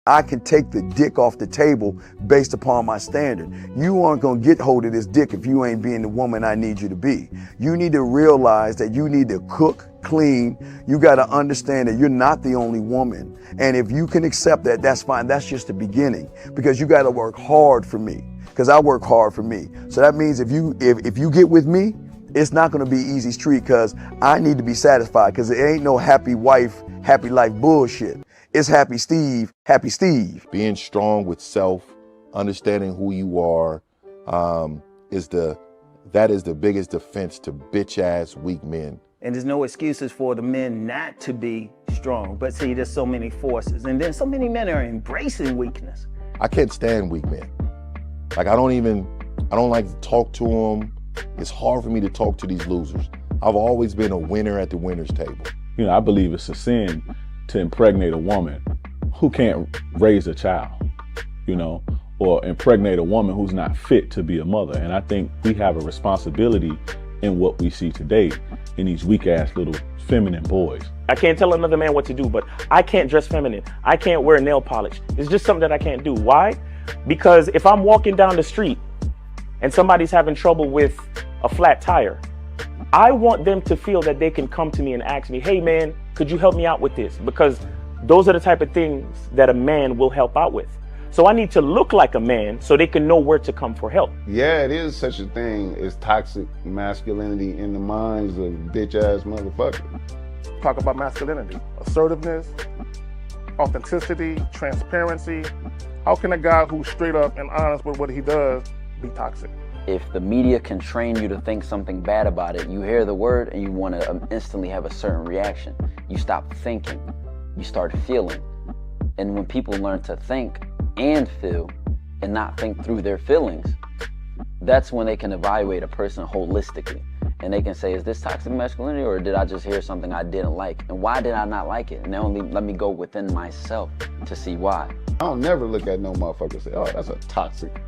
I can take the dick off the table based upon my standard. You aren't gonna get hold of this dick if you ain't being the woman I need you to be. You need to realize that you need to cook, clean. You gotta understand that you're not the only woman. And if you can accept that, that's fine. That's just the beginning, because you gotta work hard for me, because I work hard for me. So that means if you get with me, it's not gonna be easy street, because I need to be satisfied, because it ain't no happy wife, happy life bullshit. It's happy Steve, happy Steve. Being strong with self, understanding who you are, that is the biggest defense to bitch ass weak men. And there's no excuses for the men not to be strong. But see, there's so many forces, and then so many men are embracing weakness. I can't stand weak men. Like, I don't like to talk to them. It's hard for me to talk to these losers. I've always been a winner at the winner's table. You know, I believe it's a sin to impregnate a woman who can't raise a child, you know, or impregnate a woman who's not fit to be a mother. And I think we have a responsibility in what we see today in these weak ass little feminine boys. I can't tell another man what to do, but I can't dress feminine. I can't wear nail polish. It's just something that I can't do. Why? Because if I'm walking down the street and somebody's having trouble with a flat tire, I want them to feel that they can come to me and ask me, hey man, could you help me out with this? Because those are the type of things that a man will help out with. So I need to look like a man so they can know where to come for help. Yeah, it is such a thing as toxic masculinity in the minds of bitch ass motherfuckers. Talk about masculinity, assertiveness, authenticity, transparency. How can a guy who's straight up and honest with what he does be toxic? If the media can train you to think something bad about it, you hear the word and you want to instantly have a certain reaction. You stop thinking, you start feeling. And when people learn to think and feel and not think through their feelings, that's when they can evaluate a person holistically. And they can say, is this toxic masculinity, or did I just hear something I didn't like? And why did I not like it? And then only let me go within myself to see why. I don't never look at no motherfucker and say, oh, that's a toxic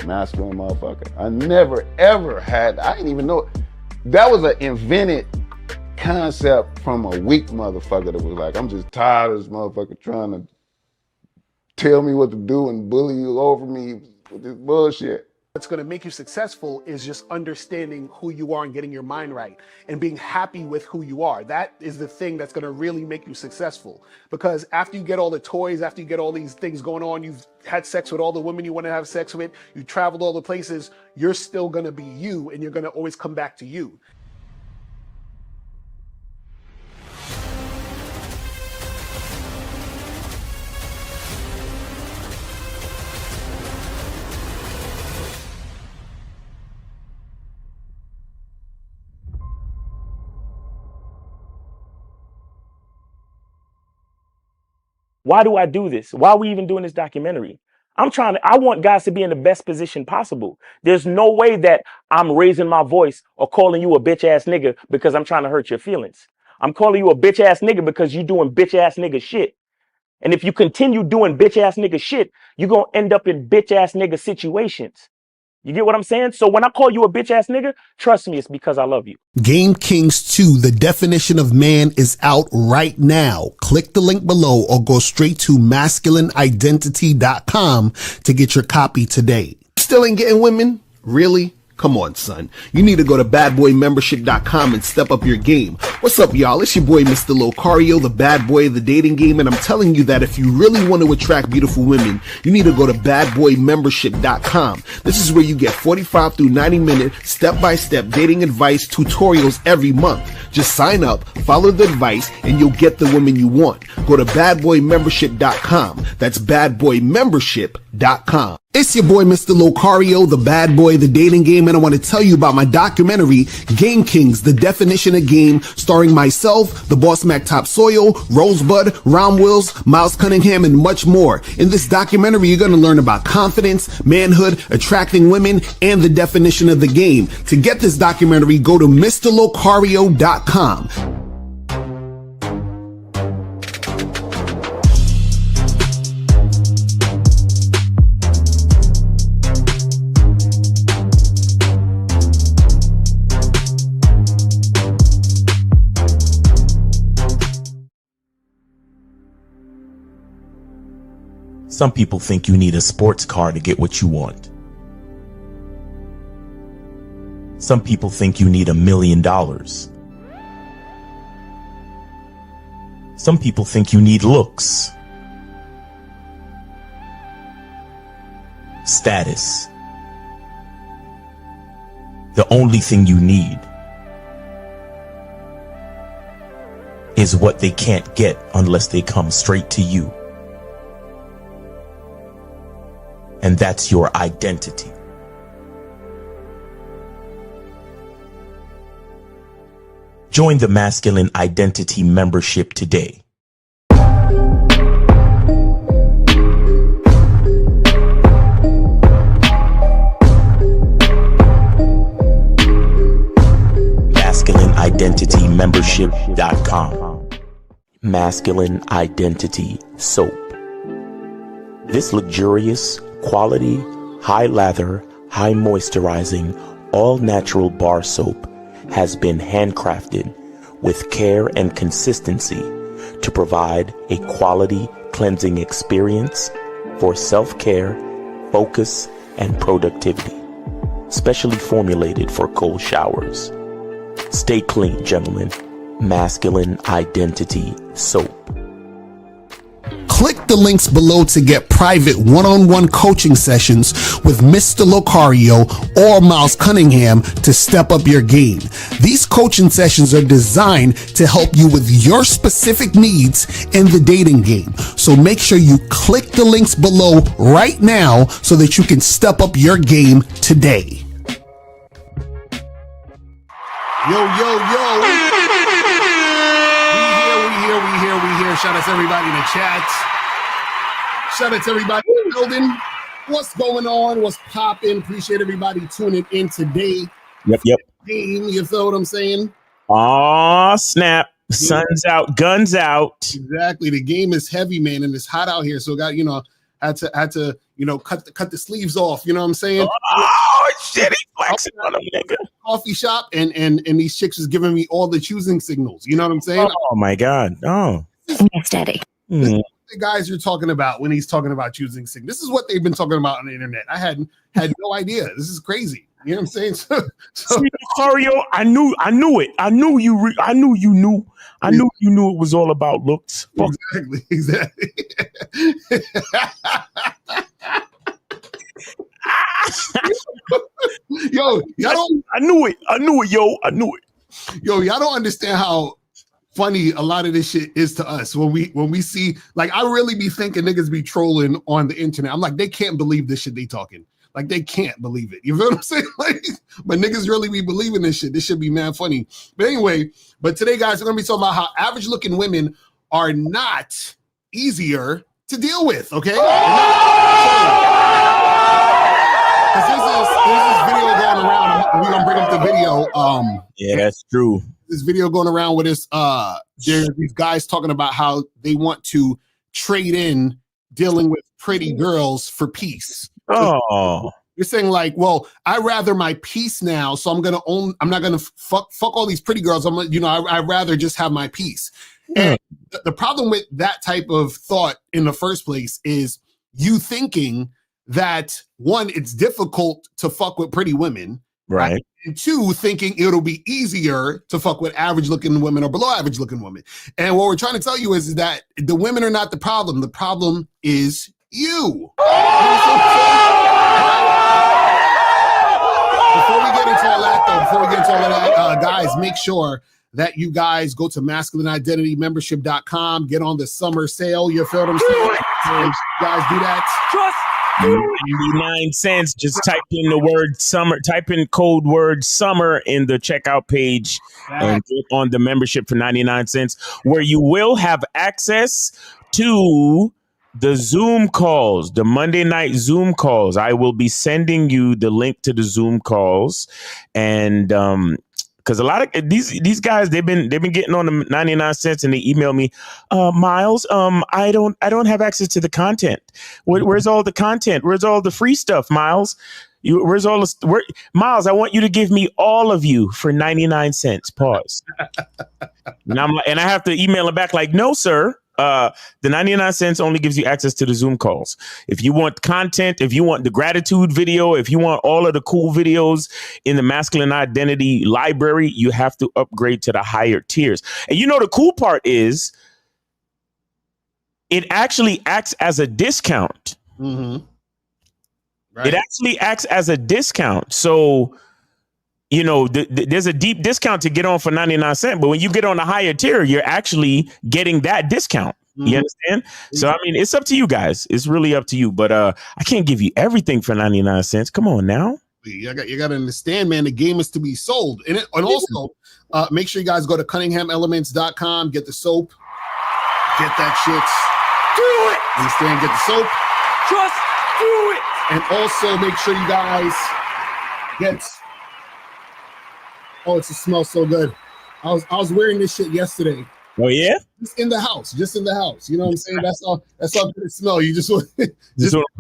masculine motherfucker. I never ever had, I didn't even know. That was an invented concept from a weak motherfucker that was like, I'm just tired of this motherfucker trying to tell me what to do and bully you over me with this bullshit. What's going to make you successful is just understanding who you are and getting your mind right and being happy with who you are. That is the thing that's going to really make you successful. Because after you get all the toys, after you get all these things going on, you've had sex with all the women you want to have sex with, you traveled all the places, you're still going to be you, and you're going to always come back to you. Why do I do this? Why are we even doing this documentary? I want guys to be in the best position possible. There's no way that I'm raising my voice or calling you a bitch ass nigga because I'm trying to hurt your feelings. I'm calling you a bitch ass nigga because you're doing bitch ass nigga shit. And if you continue doing bitch ass nigga shit, you're going to end up in bitch ass nigga situations. You get what I'm saying? So when I call you a bitch ass nigga, trust me, it's because I love you. Game Kings 2, the definition of man, is out right now. Click the link below or go straight to masculineidentity.com to get your copy today. Still ain't getting women? Really? Come on, son. You need to go to badboymembership.com and step up your game. What's up, y'all? It's your boy, Mr. Locario, the bad boy of the dating game, and I'm telling you that if you really want to attract beautiful women, you need to go to badboymembership.com. This is where you get 45 through 90-minute step-by-step dating advice tutorials every month. Just sign up, follow the advice, and you'll get the woman you want. Go to badboymembership.com. That's badboymembership.com. It's your boy, Mr. Locario, the bad boy of the dating game, and I want to tell you about my documentary, Game Kings, the definition of game, starring myself, the Boss Mac Topsoil, Rosebud, Ron Wills, Miles Cunningham, and much more. In this documentary, you're going to learn about confidence, manhood, attracting women, and the definition of the game. To get this documentary, go to MrLocario.com. Some people think you need a sports car to get what you want. Some people think you need $1 million. Some people think you need looks, status. The only thing you need is what they can't get unless they come straight to you. And that's your identity. Join the Masculine Identity membership today. MasculineIdentityMembership.com. Masculine Identity Soap. This luxurious, quality, high lather, high moisturizing, all natural bar soap has been handcrafted with care and consistency to provide a quality cleansing experience for self-care, focus, and productivity. Specially formulated for cold showers. Stay clean, gentlemen. Masculine Identity Soap. Click the links below to get private one-on-one coaching sessions with Mr. Locario or Miles Cunningham to step up your game. These coaching sessions are designed to help you with your specific needs in the dating game. So make sure you click the links below right now so that you can step up your game today. Yo, yo, yo. We here. Shout out to everybody in the chat. Shout out to everybody in the building. What's going on? What's popping? Appreciate everybody tuning in today. Yep. Game, you feel what I'm saying? Aw, snap. Sun's out, guns out. Exactly. The game is heavy, man, and it's hot out here. So got, had to cut the sleeves off. You know what I'm saying? Oh shit, he flexing on them, nigga. Coffee shop and these chicks is giving me all the choosing signals. You know what I'm saying? Oh my God. Oh. Next daddy. The guys you're talking about when he's talking about choosing signals. This is what they've been talking about on the internet. I had no idea. This is crazy. You know what I'm saying? So Locario, I knew it. I knew you knew it was all about looks. Exactly. Yo, y'all don't. I knew it. Yo, y'all don't understand how funny a lot of this shit is to us when we see. Like, I really be thinking niggas be trolling on the internet. I'm like, they can't believe this shit they talking. Like, they can't believe it. You feel what I'm saying? Like, but niggas really be believing this shit. This should be mad funny. But anyway, today, guys, we're gonna be talking about how average looking women are not easier to deal with. Okay. Because there's this video going around. We're gonna bring up the video. Yeah, that's true. This video going around with this. There's these guys talking about how they want to trade in dealing with pretty girls for peace. Oh, you're saying like, well, I rather my peace now, so I'm not gonna fuck all these pretty girls. I'd rather just have my peace. And the problem with that type of thought in the first place is you thinking that, one, it's difficult to fuck with pretty women, right? And two, thinking it'll be easier to fuck with average looking women or below average looking women. And what we're trying to tell you is that the women are not the problem. The problem is you. Before we get into all that, guys, make sure that you guys go to masculineidentitymembership.com, get on the summer sale. You feel what I'm saying? And you guys do that. 99 cents. Just type in the word summer, type in code word summer in the checkout page and get on the membership for 99 cents, where you will have access to the Zoom calls, the Monday night Zoom calls. I will be sending you the link to the Zoom calls, and because a lot of these guys, they've been getting on the 99 cents, and they email me, Miles, I don't have access to the content. Where's all the content? Where's all the free stuff, Miles? Miles, I want you to give me all of you for 99 cents. Pause. And I have to email him back like, no, sir. The 99 cents only gives you access to the Zoom calls. If you want content, if you want the gratitude video, if you want all of the cool videos in the masculine identity library, you have to upgrade to the higher tiers. And you know, the cool part is it actually acts as a discount. Mm-hmm. Right. It actually acts as a discount. So, you know, there's a deep discount to get on for 99 cents. But when you get on the higher tier, you're actually getting that discount. Mm-hmm. You understand? So, I mean, it's up to you guys. It's really up to you. But I can't give you everything for 99 cents. Come on now. You got to understand, man, the game is to be sold. And also, make sure you guys go to CunninghamElements.com, get the soap, get that shit. Do it. Understand? Get the soap. Just do it. And also make sure you guys get. Oh, it smells so good. I was wearing this shit yesterday. Oh yeah? Just in the house. You know what I'm saying? That's all good it smell. You just want put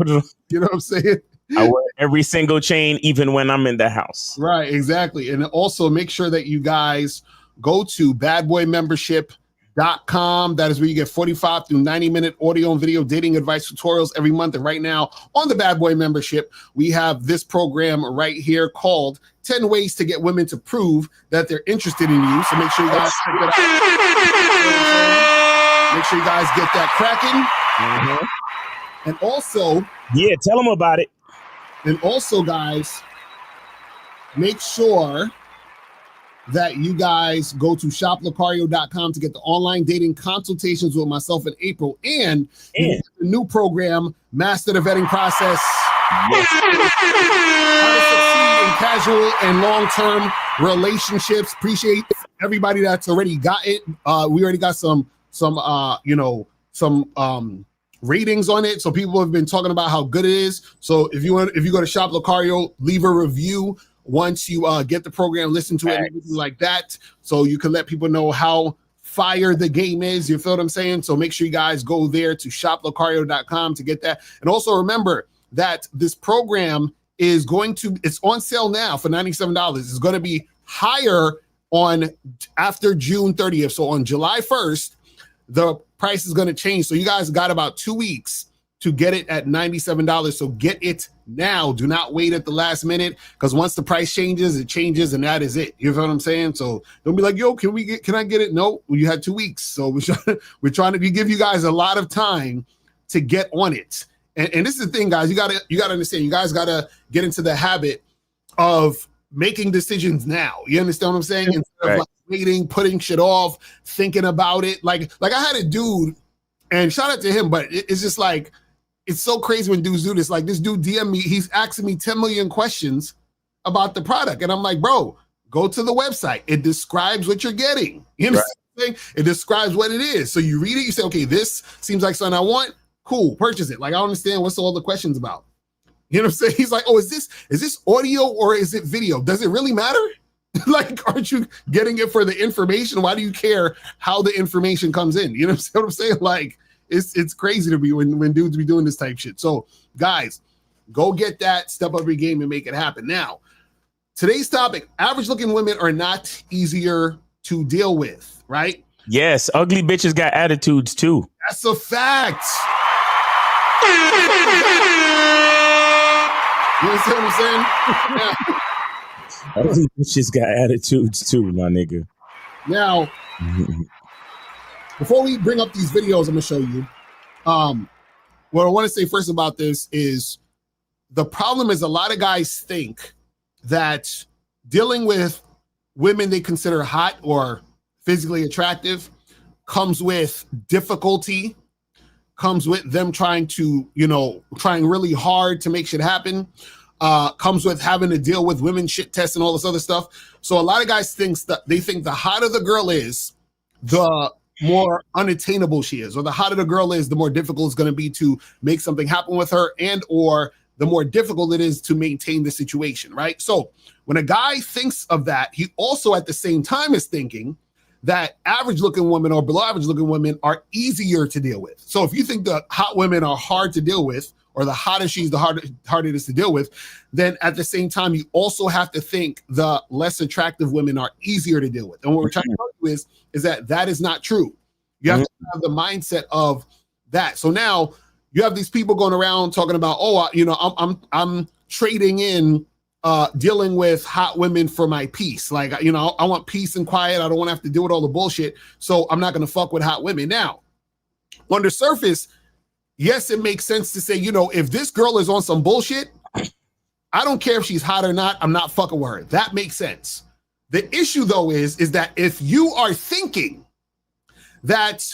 it on. You know what I'm saying? I wear every single chain, even when I'm in the house. Right, exactly. And also make sure that you guys go to badboymembership.com. That is where you get 45 through 90-minute audio and video dating advice tutorials every month. And right now on the Bad Boy membership, we have this program right here called 10 Ways to Get Women to Prove That They're Interested in You. So make sure you guys check that out. Make sure you guys get that cracking. Mm-hmm. And also, yeah, tell them about it. And also, guys, make sure that you guys go to shoplocario.com to get the online dating consultations with myself in April and the new program, Master the Vetting Process. Yes. How to succeed in casual and long-term relationships. Appreciate everybody that's already got it. We already got some ratings on it, so people have been talking about how good it is. So if you go to Shop Locario, leave a review once you get the program, listen to it, and everything like that, so you can let people know how fire the game is. You feel what I'm saying? So make sure you guys go there to shoplocario.com to get that. And also remember that this program it's on sale now for $97. It's going to be higher after June 30th. So on July 1st, the price is going to change. So you guys got about 2 weeks to get it at $97. So get it now. Do not wait at the last minute, because once the price changes, it changes, and that is it. You know what I'm saying? So don't be like, yo, can I get it? No, well, you had 2 weeks. So we're trying to give you guys a lot of time to get on it. And this is the thing, guys, you gotta understand, you guys gotta get into the habit of making decisions now. You understand what I'm saying? Instead of like waiting, putting shit off, thinking about it. Like I had a dude, and shout out to him, but it's just like, it's so crazy when dudes do this. Like this dude DM me, he's asking me 10 million questions about the product. And I'm like, bro, go to the website. It describes what you're getting. You know what I'm saying? It describes what it is. So you read it, you say, okay, this seems like something I want. Cool, purchase it. Like, I don't understand what's all the questions about. You know what I'm saying? He's like, oh, is this audio or is it video? Does it really matter? Like, aren't you getting it for the information? Why do you care how the information comes in? You know what I'm saying? Like, it's crazy to be when dudes be doing this type shit. So, guys, go get that, step up your game and make it happen. Now, today's topic, average looking women are not easier to deal with, right? Yes, ugly bitches got attitudes too. That's a fact. You understand what I'm saying? Yeah. Ugly bitches got attitudes too, my nigga. Now, before we bring up these videos, I'm gonna show you. What I want to say first about this is the problem is a lot of guys think that dealing with women they consider hot or physically attractive comes with difficulty, comes with them trying really hard to make shit happen, comes with having to deal with women shit tests and all this other stuff. So a lot of guys think the hotter the girl is, the more unattainable she is, or the hotter the girl is, the more difficult it's going to be to make something happen with her, and or the more difficult it is to maintain the situation, right? So when a guy thinks of that, he also at the same time is thinking that average looking women or below average looking women are easier to deal with. So if you think the hot women are hard to deal with, or the hotter she's, the harder it is to deal with, then at the same time, you also have to think the less attractive women are easier to deal with. And what we're trying to tell you is that is not true. You have to have the mindset of that. So now you have these people going around talking about, I'm trading in dealing with hot women for my peace. Like, I want peace and quiet. I don't want to have to deal with all the bullshit. So I'm not going to fuck with hot women. Now, on the surface, yes, it makes sense to say, if this girl is on some bullshit, I don't care if she's hot or not. I'm not fucking with her. That makes sense. The issue, though, is that if you are thinking that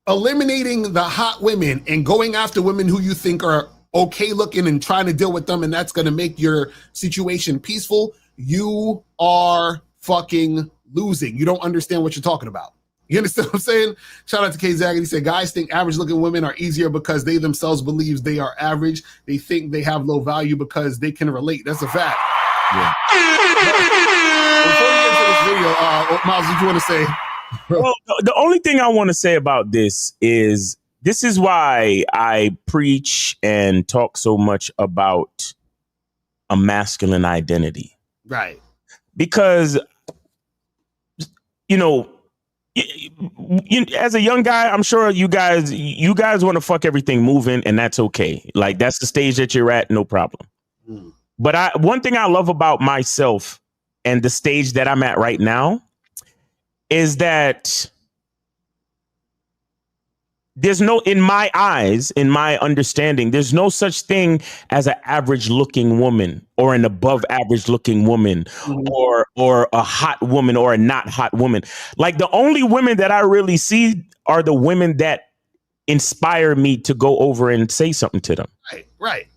eliminating the hot women and going after women who you think are okay looking and trying to deal with them, and that's going to make your situation peaceful, you are fucking losing. You don't understand what you're talking about. You understand what I'm saying? Shout out to K Zaggett. He said, guys think average looking women are easier because they themselves believe they are average. They think they have low value because they can relate. That's a fact. Yeah. Before we get into this video, Miles, what do you want to say? Well, the only thing I want to say about this is why I preach and talk so much about a masculine identity. Right. Because, as a young guy, I'm sure you guys want to fuck everything moving, and that's okay. Like, that's the stage that you're at, no problem. But one thing I love about myself and the stage that I'm at right now is that there's no, in my eyes, in my understanding, there's no such thing as an average looking woman or an above average looking woman or a hot woman or a not hot woman. Like, the only women that I really see are the women that inspire me to go over and say something to them. Right.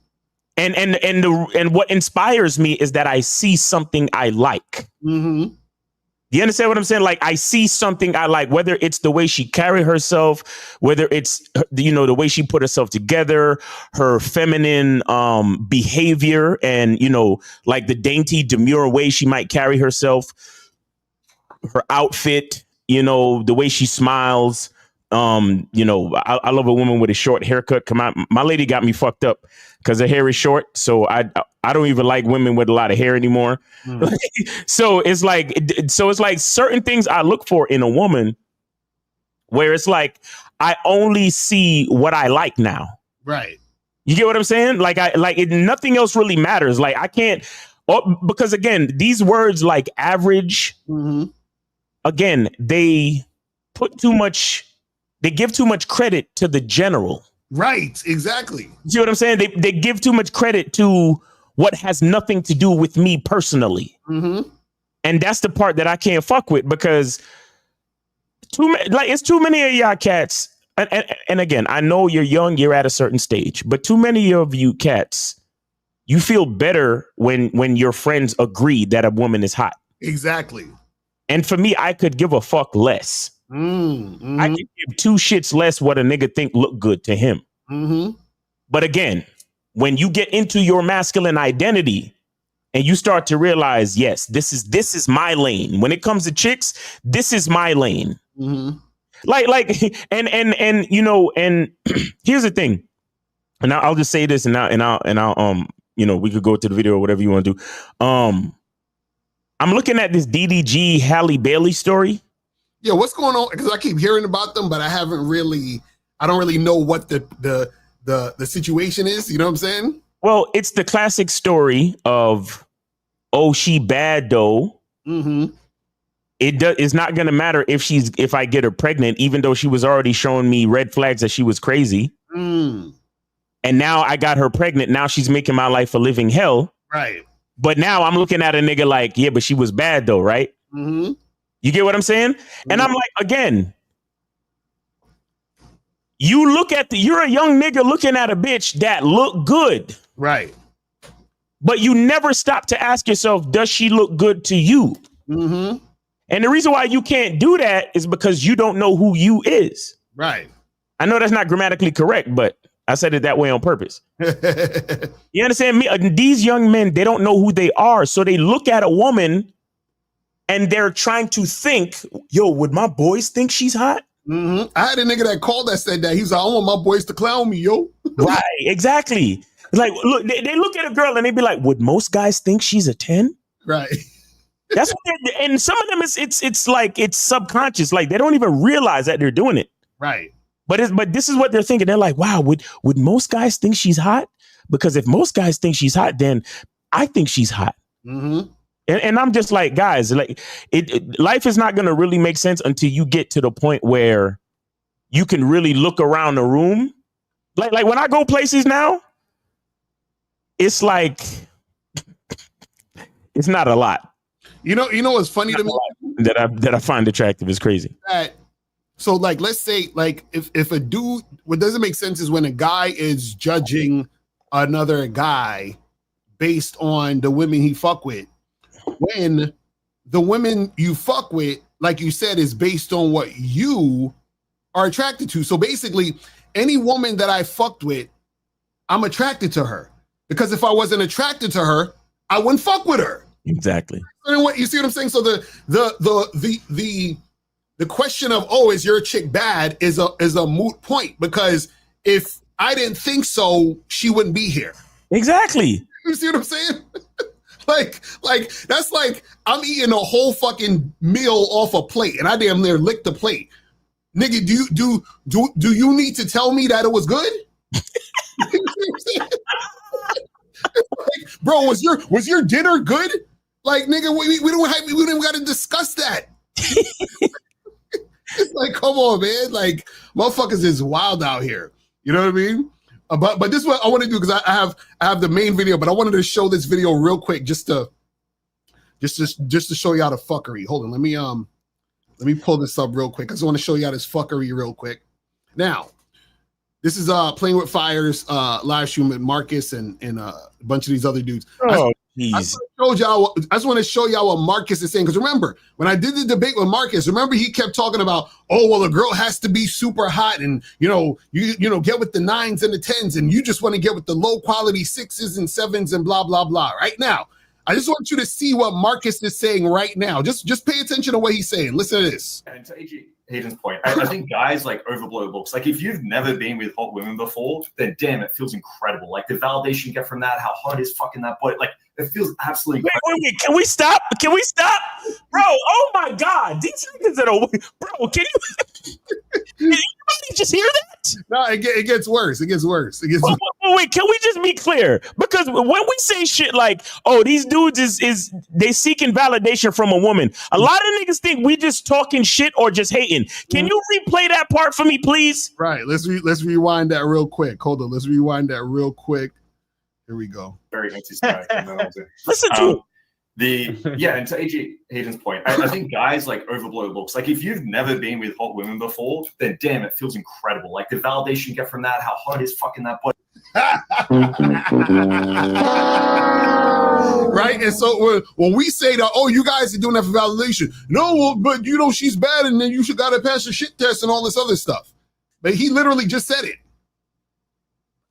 And what inspires me is that I see something I like. Mm-hmm. You understand what I'm saying? Like, I see something I like, whether it's the way she carry herself, whether it's, the way she put herself together, her feminine behavior, and, like the dainty, demure way she might carry herself, her outfit, the way she smiles. I love a woman with a short haircut. Come out. My lady got me fucked up because her hair is short. So I don't even like women with a lot of hair anymore. So it's like certain things I look for in a woman where it's like, I only see what I like now. Right. You get what I'm saying? Nothing else really matters. Like, I can't, because again, these words like average, again, they give too much credit to the general. Right, exactly. You see what I'm saying? They give too much credit to what has nothing to do with me personally. And that's the part that I can't fuck with, because it's too many of y'all cats. And again, I know you're young, you're at a certain stage, but too many of you cats, you feel better when your friends agree that a woman is hot. Exactly. And for me, I could give a fuck less. I can give two shits less what a nigga think look good to him. But again, when you get into your masculine identity and you start to realize, yes, this is my lane. When it comes to chicks, this is my lane. And here's the thing. And I'll just say this, and I'll we could go to the video or whatever you want to do. I'm looking at this DDG Halle Bailey story. Yeah, what's going on? Because I keep hearing about them, but I don't really know what the situation is. You know what I'm saying? Well, it's the classic story of, oh, she bad though. It's not going to matter if I get her pregnant, even though she was already showing me red flags that she was crazy. And now I got her pregnant. Now she's making my life a living hell. Right. But now I'm looking at a nigga like, yeah, but she was bad though, right? You get what I'm saying? And I'm like, again, you're a young nigga looking at a bitch that look good. Right. But you never stop to ask yourself, does she look good to you? And the reason why you can't do that is because you don't know who you is. Right. I know that's not grammatically correct, but I said it that way on purpose. You understand me? These young men, they don't know who they are. So they look at a woman and they're trying to think, yo, would my boys think she's hot? I had a nigga that called that said that. He was like, I want my boys to clown me, yo. Right, exactly. Like, look, they look at a girl and they be like, would most guys think she's a 10? Right. That's what and some of them it's like it's subconscious. Like they don't even realize that they're doing it. Right. But this is what they're thinking. They're like, wow, would most guys think she's hot? Because if most guys think she's hot, then I think she's hot. Mm-hmm. And I'm just like, guys, like life is not going to really make sense until you get to the point where you can really look around the room. Like when I go places now, it's like it's not a lot. You know what's funny to me that I find attractive is crazy. So like, let's say like if a dude, what doesn't make sense is when a guy is judging another guy based on the women he fuck with, when the women you fuck with, like you said, is based on what you are attracted to. So basically, any woman that I fucked with, I'm attracted to her, because if I wasn't attracted to her, I wouldn't fuck with her. Exactly. You see what I'm saying? So the question of, oh, is your chick bad is a moot point, because if I didn't think so, she wouldn't be here. Exactly. You see what I'm saying? like that's like I'm eating a whole fucking meal off a plate and I damn near licked the plate. Nigga, do you need to tell me that it was good? Like, bro, was your dinner good? Like, nigga, we don't got to discuss that. It's like, come on, man. Like, motherfuckers is wild out here. You know what I mean? But this is what I want to do, because I have the main video, but I wanted to show this video real quick just to show y'all the fuckery. Hold on, let me pull this up real quick. I just want to show y'all this fuckery real quick. Now, this is Playing with Fire's live stream with Marcus and a bunch of these other dudes. Oh, I just want to show y'all what Marcus is saying, because remember, when I did the debate with Marcus, remember he kept talking about, oh, well, a girl has to be super hot, and you get with the 9s and the 10s, and you just want to get with the low quality 6s and 7s and blah blah blah. Right now, I just want you to see what Marcus is saying right now. Just pay attention to what he's saying. Listen to this. And to Hayden's point, I think guys like overblow looks. Like if you've never been with hot women before, then damn, it feels incredible. Like the validation you get from that, how hot is fucking that boy. Like it feels absolutely incredible. Wait, can we stop? Can we stop? Bro, oh my God. These niggas that are, bro, can you just hear that? No, it gets worse. It gets worse. Wait, can we just be clear? Because when we say shit like, oh, these dudes is they seeking validation from a woman, a lot of niggas think we just talking shit or just hating. Can you replay that part for me, please? Right. Let's rewind that real quick. Hold on. Let's rewind that real quick. Here we go. Very anti-Semitic. Listen to and to Hayden's point, I think guys like overblow looks. Like if you've never been with hot women before, then damn, it feels incredible. Like the validation you get from that, how hot is fucking that boy. Right. And so when we say that, oh, you guys are doing that for validation. No, well, but she's bad, and then you should gotta pass the shit test and all this other stuff. But he literally just said it.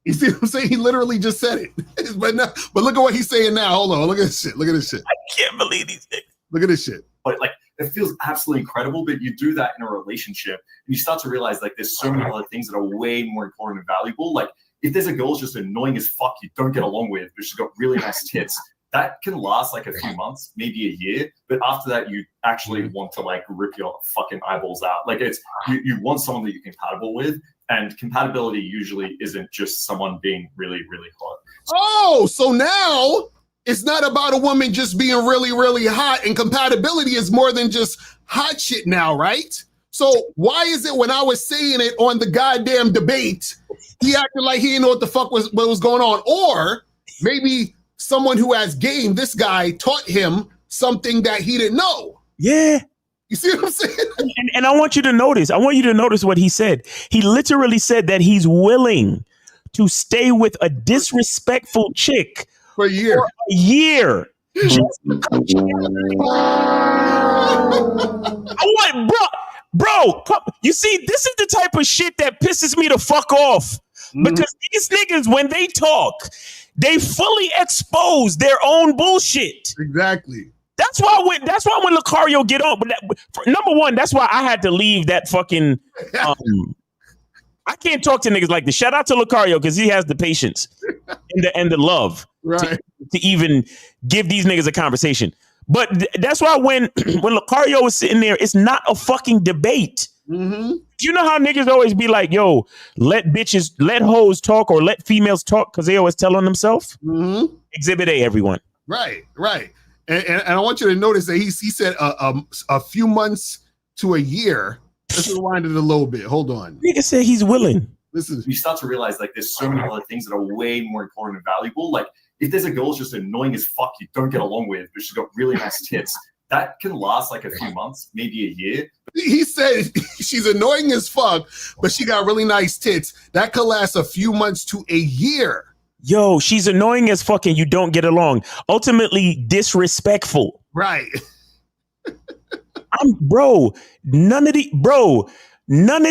You see what I'm saying? He literally just said it. but look at what he's saying now. Hold on. Look at this shit. I can't believe these things. Look at this shit. But like, it feels absolutely incredible, but you do that in a relationship and you start to realize like there's so many other things that are way more important and valuable. Like if there's a girl who's just annoying as fuck, you don't get along with, but she's got really nice tits, that can last like a few months, maybe a year. But after that, you actually want to like rip your fucking eyeballs out. Like it's, you want someone that you're compatible with. And compatibility usually isn't just someone being really, really hot. Oh, so now it's not about a woman just being really, really hot, and compatibility is more than just hot shit now, right? So why is it when I was saying it on the goddamn debate, he acted like he didn't know what the fuck what was going on? Or maybe someone who has game, this guy taught him something that he didn't know. Yeah. You see what I'm saying? And I want you to notice what he said. He literally said that he's willing to stay with a disrespectful chick for a year. Just bro, you see, this is the type of shit that pisses me the fuck off. Because these niggas, when they talk, they fully expose their own bullshit. Exactly. That's why when Locario get on, but number one, that's why I had to leave that fucking. I can't talk to niggas like this. Shout out to Locario because he has the patience and the love to even give these niggas a conversation. But that's why when Locario was sitting there, it's not a fucking debate. Mm-hmm. You know how niggas always be like, yo, let hoes talk or let females talk because they always tell on themselves? Mm-hmm. Exhibit A, everyone. Right. And I want you to notice that he said a few months to a year. Let's rewind it a little bit. Hold on. Nigga said he's willing. You start to realize like there's so many other things that are way more important and valuable. Like if there's a girl who's just annoying as fuck, you don't get along with, but she's got really nice tits, that can last like a few months, maybe a year. He said she's annoying as fuck, but she got really nice tits. That could last a few months to a year. Yo, she's annoying as fuck and you don't get along. Ultimately disrespectful. Right. None of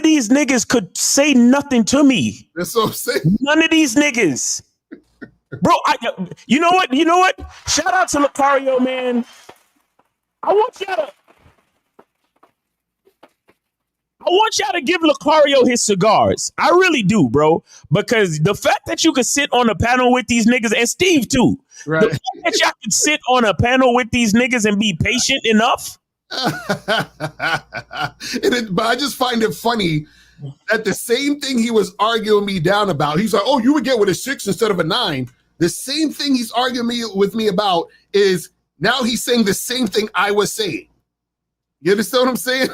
these niggas could say nothing to me. That's what I'm saying. None of these niggas. Bro, you know what? Shout out to Locario, man. I want y'all to give Locario his cigars. I really do, bro. Because the fact that you could sit on a panel with these niggas, and Steve too. Right. The fact that y'all could sit on a panel with these niggas and be patient enough. But I just find it funny that the same thing he was arguing me down about, he's like, oh, you would get with a 6 instead of a 9. The same thing he's arguing with me about is now he's saying the same thing I was saying. You understand what I'm saying?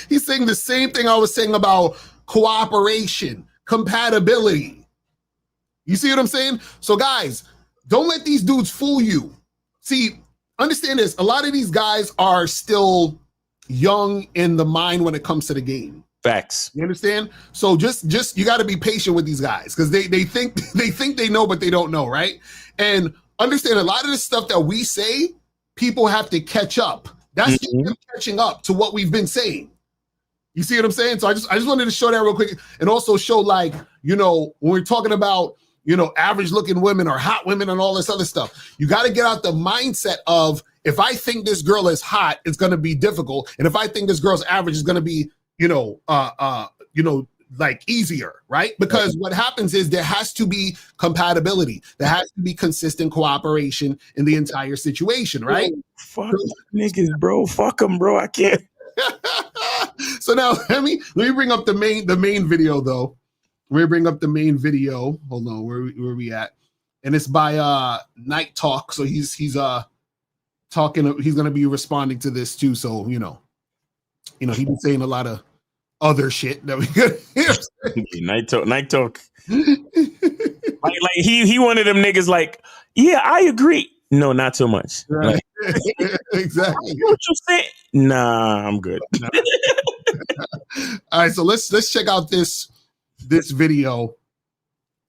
He's saying the same thing I was saying about cooperation, compatibility. You see what I'm saying? So guys, don't let these dudes fool you. See, understand this. A lot of these guys are still young in the mind when it comes to the game. Facts. You understand? So just you got to be patient with these guys because they think they know, but they don't know, right? And understand a lot of the stuff that we say, people have to catch up. That's just them catching up to what we've been saying. You see what I'm saying? So I just wanted to show that real quick and also show, like, you know, when we're talking about, you know, average looking women or hot women and all this other stuff, you got to get out the mindset of, if I think this girl is hot, it's going to be difficult. And if I think this girl's average, is going to be, like easier, right? Because what happens is there has to be compatibility. There has to be consistent cooperation in the entire situation, right? Fuck niggas, bro. Fuck them, bro. I can't. So now let me bring up the main video though. Let me bring up the main video. Hold on, where we at? And it's by Night Talk. So he's talking. He's gonna be responding to this too. So you know, he's been saying a lot of other shit that we could hear. Night Talk. like he one of them niggas like, yeah, I agree. No, not so much. Right. Like, Exactly. what you say? Nah, I'm good. All right, so let's check out this video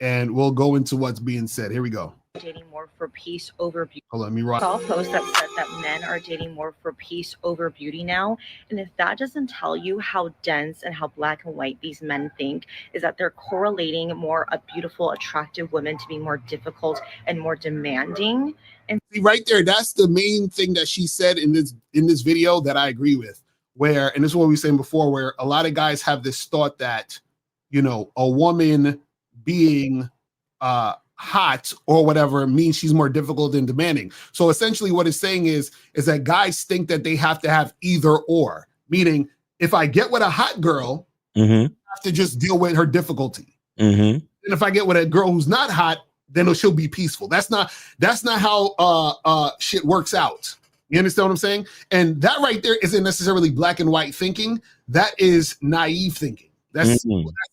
and we'll go into what's being said. Here we go. Dating more for peace over beauty. Hold on, let me write. I saw a post that said that men are dating more for peace over beauty now. And if that doesn't tell you how dense and how black and white these men think, is that they're correlating more a beautiful, attractive women to be more difficult and more demanding. And see right there, that's the main thing that she said in this video that I agree with. Where, and this is what we were saying before, where a lot of guys have this thought that, you know, a woman being hot or whatever means she's more difficult and demanding. So essentially what it's saying is that guys think that they have to have either or, meaning if I get with a hot girl, I have to just deal with her difficulty. And if I get with a girl who's not hot, then she'll be peaceful. That's not how shit works out. You understand what I'm saying? And that right there isn't necessarily black and white thinking. That is naive thinking. That's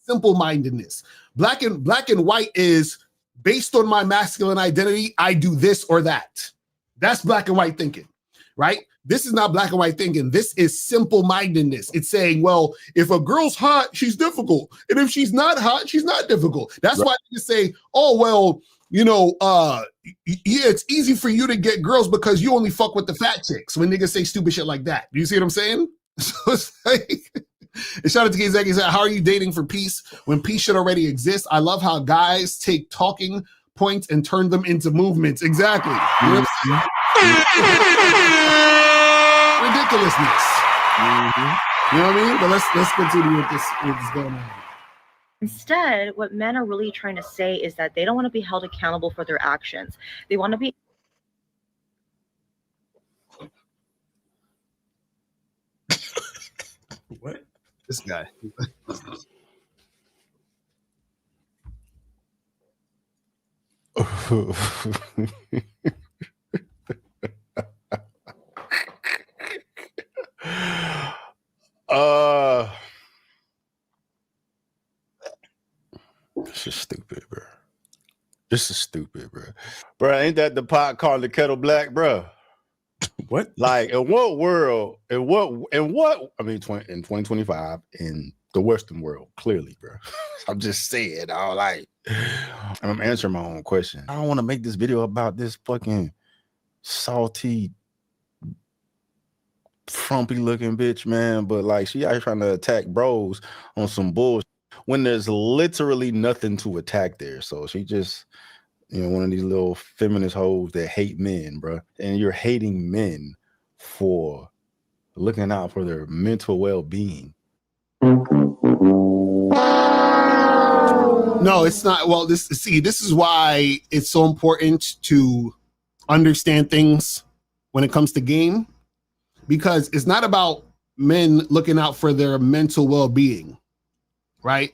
simple-mindedness. Black and white is based on my masculine identity, I do this or that. That's black and white thinking, right? This is not black and white thinking. This is simple-mindedness. It's saying, well, if a girl's hot, she's difficult. And if she's not hot, she's not difficult. That's why you say, oh, well, you know, yeah, it's easy for you to get girls because you only fuck with the fat chicks when niggas say stupid shit like that. Do you see what I'm saying? So it's like, and shout out to Kizeki, said, how are you dating for peace when peace should already exist? I love how guys take talking points and turn them into movements. Exactly. You know what I'm saying? Ridiculousness. You know what I mean? But let's continue with this going on. instead, what men are really trying to say is that they don't want to be held accountable for their actions. They want to be What? This guy. This is stupid, bro. This is stupid, bro. Bro, ain't that the pot calling the kettle black, bro? What? Like, in what world? In what? I mean, in 2025 in the Western world, clearly, bro. I'm just saying, I'm answering my own question. I don't want to make this video about this fucking salty, frumpy looking bitch, man. But like, she out here trying to attack bros on some bullshit when there's literally nothing to attack there. So she just, one of these little feminist hoes that hate men, bro. And you're hating men for looking out for their mental well-being. No, it's not. Well, this is why it's so important to understand things when it comes to game, because it's not about men looking out for their mental well-being, right?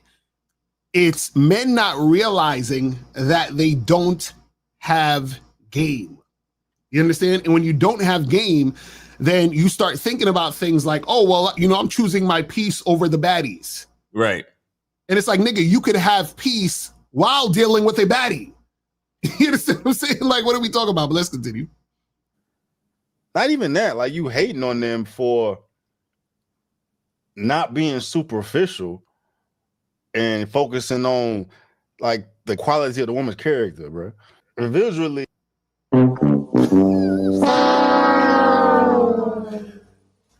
It's men not realizing that they don't have game. You understand? And when you don't have game, then you start thinking about things like, oh, well, I'm choosing my peace over the baddies. Right. And it's like, nigga, you could have peace while dealing with a baddie. You understand what I'm saying? Like, what are we talking about? But let's continue. Not even that. Like, you hating on them for not being superficial and focusing on like the quality of the woman's character, bro. Visually.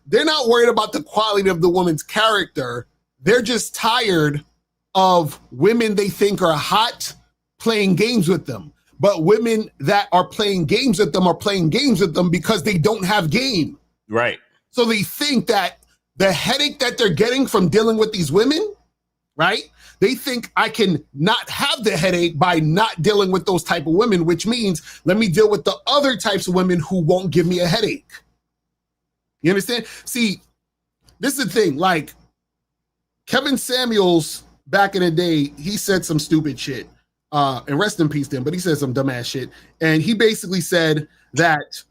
They're not worried about the quality of the woman's character. They're just tired of women they think are hot playing games with them. But women that are playing games with them are playing games with them because they don't have game. Right. So they think that the headache that they're getting from dealing with these women, right? They think I can not have the headache by not dealing with those type of women, which means let me deal with the other types of women who won't give me a headache. You understand? See, this is the thing. Like, Kevin Samuels back in the day, he said some stupid shit. And rest in peace to him, but he said some dumbass shit. And he basically said that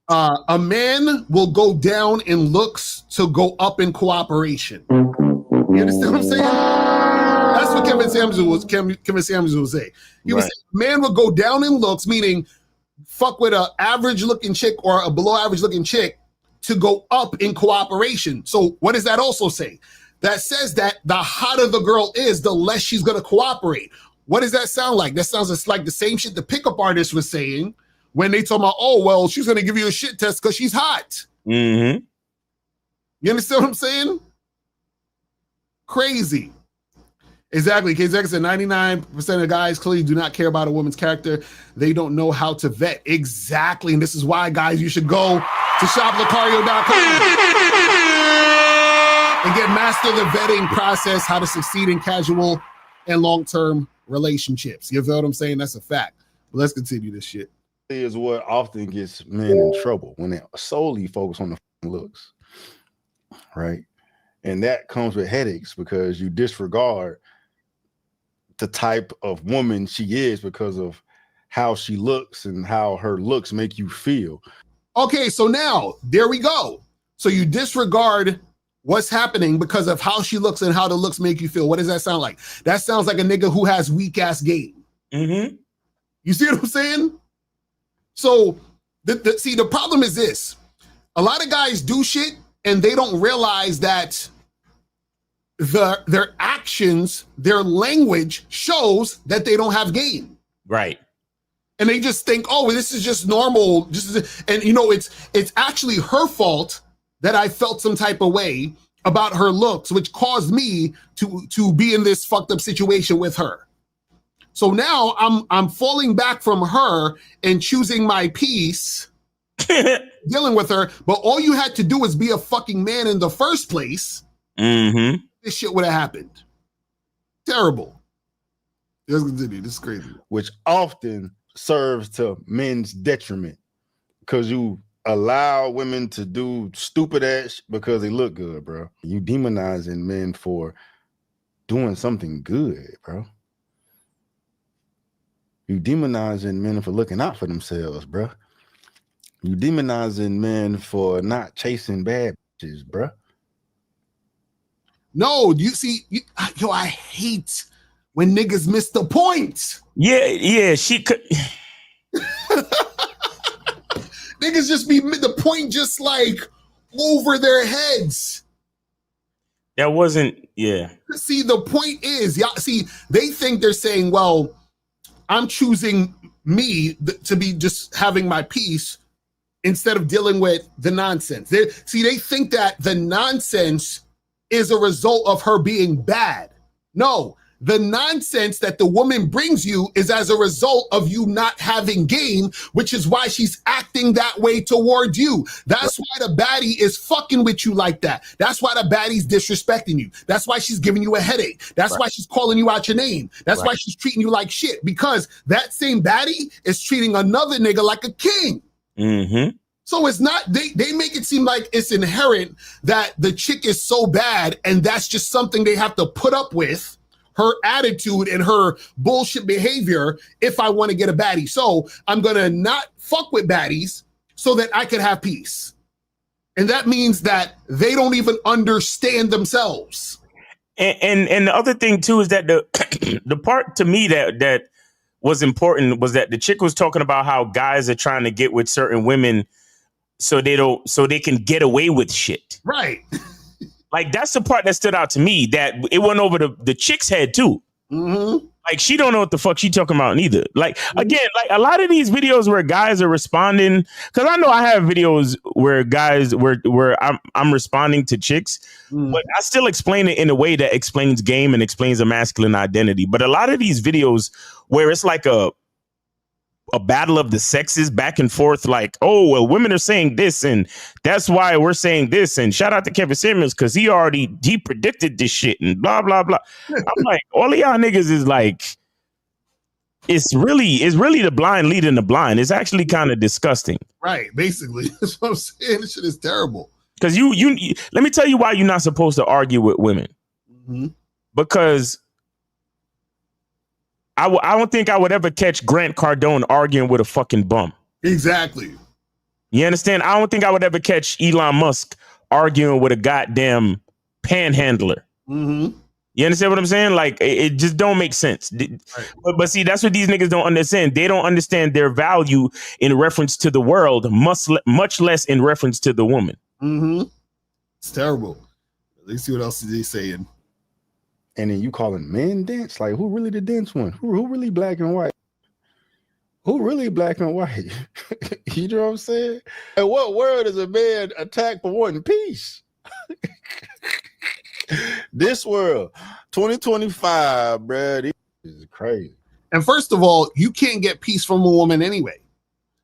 a man will go down in looks to go up in cooperation. You understand what I'm saying? That's what Kevin Samuels will say. He was saying, man will go down in looks, meaning fuck with an average looking chick or a below average looking chick to go up in cooperation. So what does that also say? That says that the hotter the girl is, the less she's going to cooperate. What does that sound like? That sounds just like the same shit the pickup artist was saying when they told about, oh, well, she's going to give you a shit test because she's hot. Mm-hmm. You understand what I'm saying? Crazy. Exactly. KZX said 99% of guys clearly do not care about a woman's character. They don't know how to vet. Exactly. And this is why, guys, you should go to shoplocario.com and get master the vetting process, how to succeed in casual and long-term relationships. You feel what I'm saying? That's a fact. But let's continue this shit. Is what often gets men in trouble when they solely focus on the looks, right? And that comes with headaches because you disregard the type of woman she is because of how she looks and how her looks make you feel. Okay, so now there we go. So you disregard what's happening because of how she looks and how the looks make you feel. What does that sound like? That sounds like a nigga who has weak ass game. Mm-hmm. You see what I'm saying? So see, the problem is this. A lot of guys do shit and they don't realize that their actions, their language shows that they don't have game. Right. And they just think, oh, this is just normal. And it's actually her fault that I felt some type of way about her looks, which caused me to be in this fucked up situation with her. So now I'm falling back from her and choosing my peace, dealing with her. But all you had to do was be a fucking man in the first place. Mm-hmm. This shit would have happened. Terrible. Let's continue. This is crazy. Which often serves to men's detriment because you allow women to do stupid ass because they look good, bro. You demonizing men for doing something good, bro. You demonizing men for looking out for themselves, bro. You demonizing men for not chasing bad bitches, bro. No, you see, yo, I hate when niggas miss the point. Yeah, she could. Niggas just be the point, just like over their heads. That wasn't, yeah. See, the point is, y'all see, they think they're saying, well, I'm choosing me to be just having my peace instead of dealing with the nonsense. They think that the nonsense is a result of her being bad. No, the nonsense that the woman brings you is as a result of you not having game, which is why she's acting that way toward you. That's why the baddie is fucking with you like that. That's why the baddie's disrespecting you. That's why she's giving you a headache. That's why she's calling you out your name. That's why she's treating you like shit, because that same baddie is treating another nigga like a king. Mm-hmm. So it's not, they make it seem like it's inherent that the chick is so bad and that's just something they have to put up with, her attitude and her bullshit behavior, if I want to get a baddie. So I'm going to not fuck with baddies so that I can have peace. And that means that they don't even understand themselves. And the other thing too is that the part to me that was important was that the chick was talking about how guys are trying to get with certain women so they can get away with shit. Right. Like, that's the part that stood out to me, that it went over the chick's head too. Mm-hmm. Like, she don't know what the fuck she talking about neither. Like, again, like a lot of these videos where guys are responding, because I know I have videos where guys where I'm responding to chicks, but I still explain it in a way that explains game and explains a masculine identity. But a lot of these videos where it's like a battle of the sexes back and forth, like, oh, well, women are saying this and that's why we're saying this, and shout out to Kevin Simmons because he predicted this shit and blah blah blah. I'm like, all of y'all niggas is like, it's really the blind leading the blind. It's actually kind of disgusting. Right, basically. That's what I'm saying. This shit is terrible. Because you let me tell you why you're not supposed to argue with women. Mm-hmm. Because I don't think I would ever catch Grant Cardone arguing with a fucking bum. Exactly. You understand? I don't think I would ever catch Elon Musk arguing with a goddamn panhandler. Mm-hmm. You understand what I'm saying? Like, it just don't make sense. Right. But see, that's what these niggas don't understand. They don't understand their value in reference to the world, much less in reference to the woman. Mm-hmm. It's terrible. Let's see what else is he saying. And then you calling men dense? Like, who really the dense one? Who really black and white? Who really black and white? You know what I'm saying? And what world is a man attacked for wanting peace? This world, 2025, bruh, this is crazy. And first of all, you can't get peace from a woman anyway.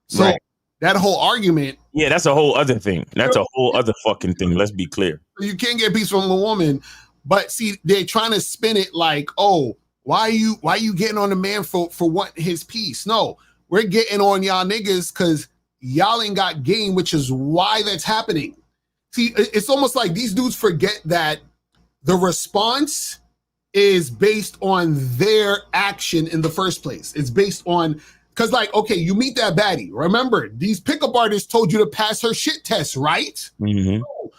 So that whole argument. Yeah, that's a whole other thing. That's a whole other fucking thing. Let's be clear. You can't get peace from a woman. But see, they're trying to spin it like, oh, why are you getting on the man for wanting his peace? No, we're getting on y'all niggas because y'all ain't got game, which is why that's happening. See, it's almost like these dudes forget that the response is based on their action in the first place. It's based on, because like, okay, you meet that baddie. Remember, these pickup artists told you to pass her shit test, right? Mm-hmm. So,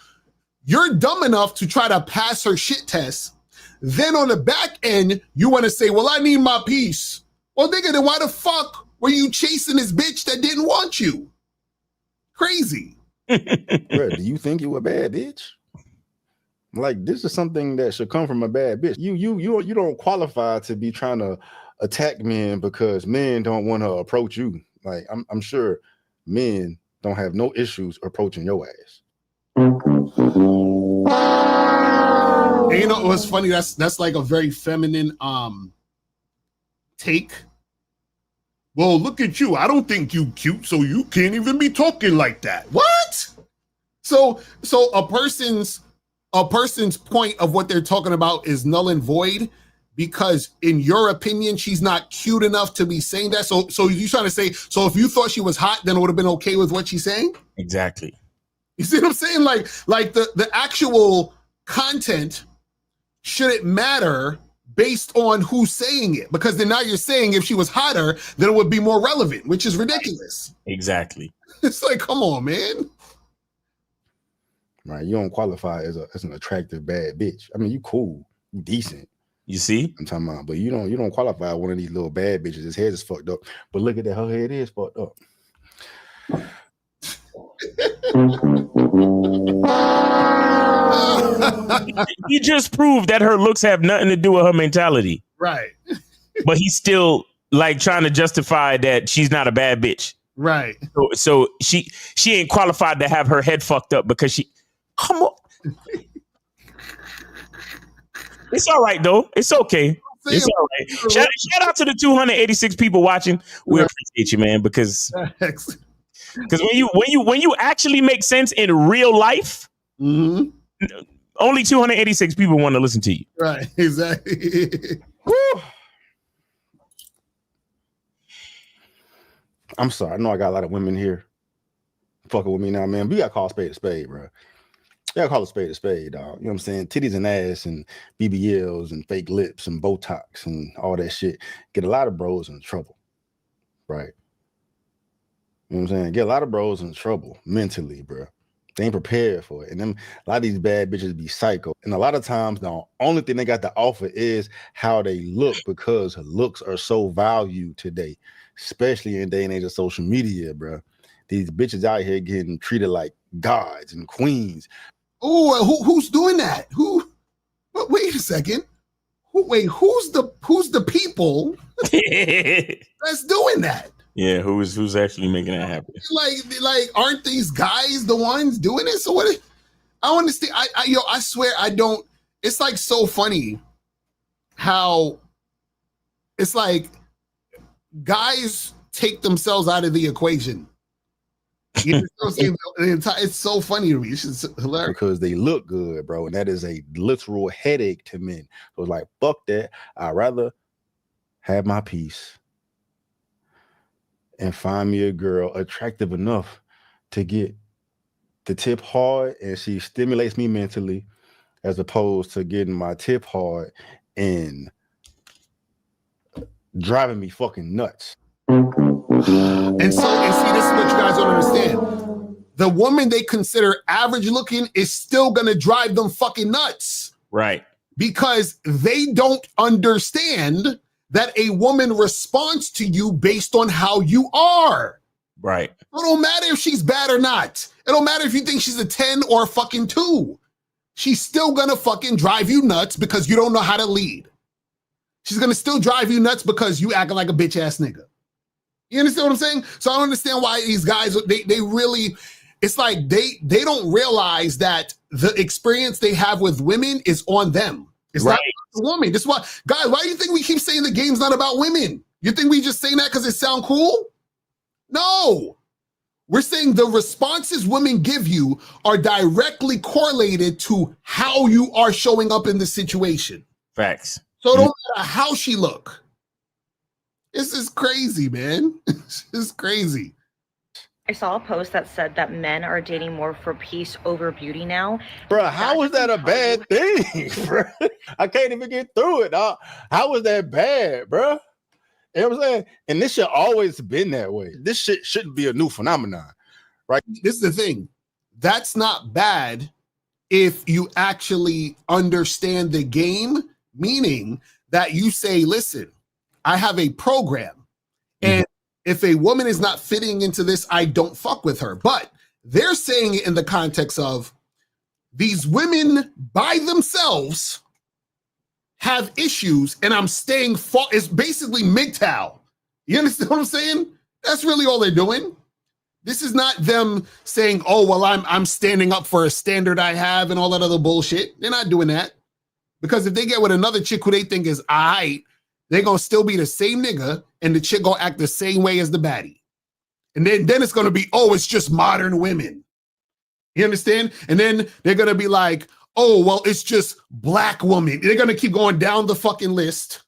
you're dumb enough to try to pass her shit test. Then on the back end, you want to say, well, I need my peace. Well, nigga, then why the fuck were you chasing this bitch that didn't want you? Crazy. Bro, do you think you a bad bitch? Like, this is something that should come from a bad bitch. You don't qualify to be trying to attack men because men don't want to approach you. Like, I'm sure men don't have no issues approaching your ass. And you know what's funny? That's like a very feminine take. Well, look at you. I don't think you cute, so you can't even be talking like that. What? So a person's point of what they're talking about is null and void because in your opinion, she's not cute enough to be saying that? So you trying to say, so if you thought she was hot, then it would have been okay with what she's saying? Exactly. You see what I'm saying? Like the actual content shouldn't matter based on who's saying it, because then now you're saying if she was hotter, then it would be more relevant, which is ridiculous. Exactly. It's like, come on, man. Right, you don't qualify as an attractive bad bitch. I mean, you cool, you decent. You see? I'm talking about, but you don't qualify one of these little bad bitches. His head is fucked up. But look at that, her head is fucked up. He just proved that her looks have nothing to do with her mentality. Right. But he's still like trying to justify that she's not a bad bitch. Right. So she ain't qualified to have her head fucked up because she. Come on. It's all right though. It's okay. It's all right. Shout out to the 286 people watching. We appreciate you, man, because when you actually make sense in real life, only 286 people want to listen to you. Right. Exactly. I'm sorry. I know I got a lot of women here fucking with me now, man. We got to call a spade a spade, bro. You got to call a spade, dog. You know what I'm saying? Titties and ass and BBLs and fake lips and Botox and all that shit get a lot of bros in trouble, right? You know what I'm saying? Get a lot of bros in trouble mentally, bro. They ain't prepared for it. And then a lot of these bad bitches be psycho. And a lot of times the only thing they got to offer is how they look, because looks are so valued today, especially in day and age of social media, bro. These bitches out here getting treated like gods and queens. Oh, who's doing that? Who? Wait a second. Who's the people that's doing that? Yeah, who's actually making that happen? Like, aren't these guys the ones doing it? So what? I don't understand. I swear I don't. It's like so funny how it's like guys take themselves out of the equation. You know what I'm saying? It's so funny to me. It's just hilarious. Because they look good, bro. And that is a literal headache to men. So it's like, fuck that. I'd rather have my peace and find me a girl attractive enough to get the tip hard and she stimulates me mentally, as opposed to getting my tip hard and driving me fucking nuts. And see, this is what you guys don't understand. The woman they consider average looking is still gonna drive them fucking nuts. Right. Because they don't understand that a woman responds to you based on how you are. Right. It don't matter if she's bad or not. It don't matter if you think she's a 10 or a fucking 2. She's still gonna fucking drive you nuts because you don't know how to lead. She's gonna still drive you nuts because you acting like a bitch ass nigga. You understand what I'm saying? So I don't understand why these guys, they really, it's like they don't realize that the experience they have with women is on them. It's not about the woman. This is why, guys, why do you think we keep saying the game's not about women? You think we just saying that because it sound cool? No. We're saying the responses women give you are directly correlated to how you are showing up in the situation. Facts. So it don't matter how she look. This is crazy, man. This is crazy. I saw a post that said that men are dating more for peace over beauty now. Bro, how is that a bad thing, bro? I can't even get through it. How is that bad, bro? You know what I'm saying? And this shit always been that way. This shit shouldn't be a new phenomenon, right? This is the thing. That's not bad if you actually understand the game, meaning that you say, listen, I have a program, and if a woman is not fitting into this, I don't fuck with her. But they're saying it in the context of these women by themselves have issues, and I'm staying it's basically MGTOW. You understand what I'm saying? That's really all they're doing. This is not them saying, oh, well, I'm standing up for a standard I have and all that other bullshit. They're not doing that. Because if they get with another chick who they think is aight, they're going to still be the same nigga, and the chick going to act the same way as the baddie. And then it's going to be, oh, it's just modern women. You understand? And then they're going to be like, oh, well, it's just black woman. They're going to keep going down the fucking list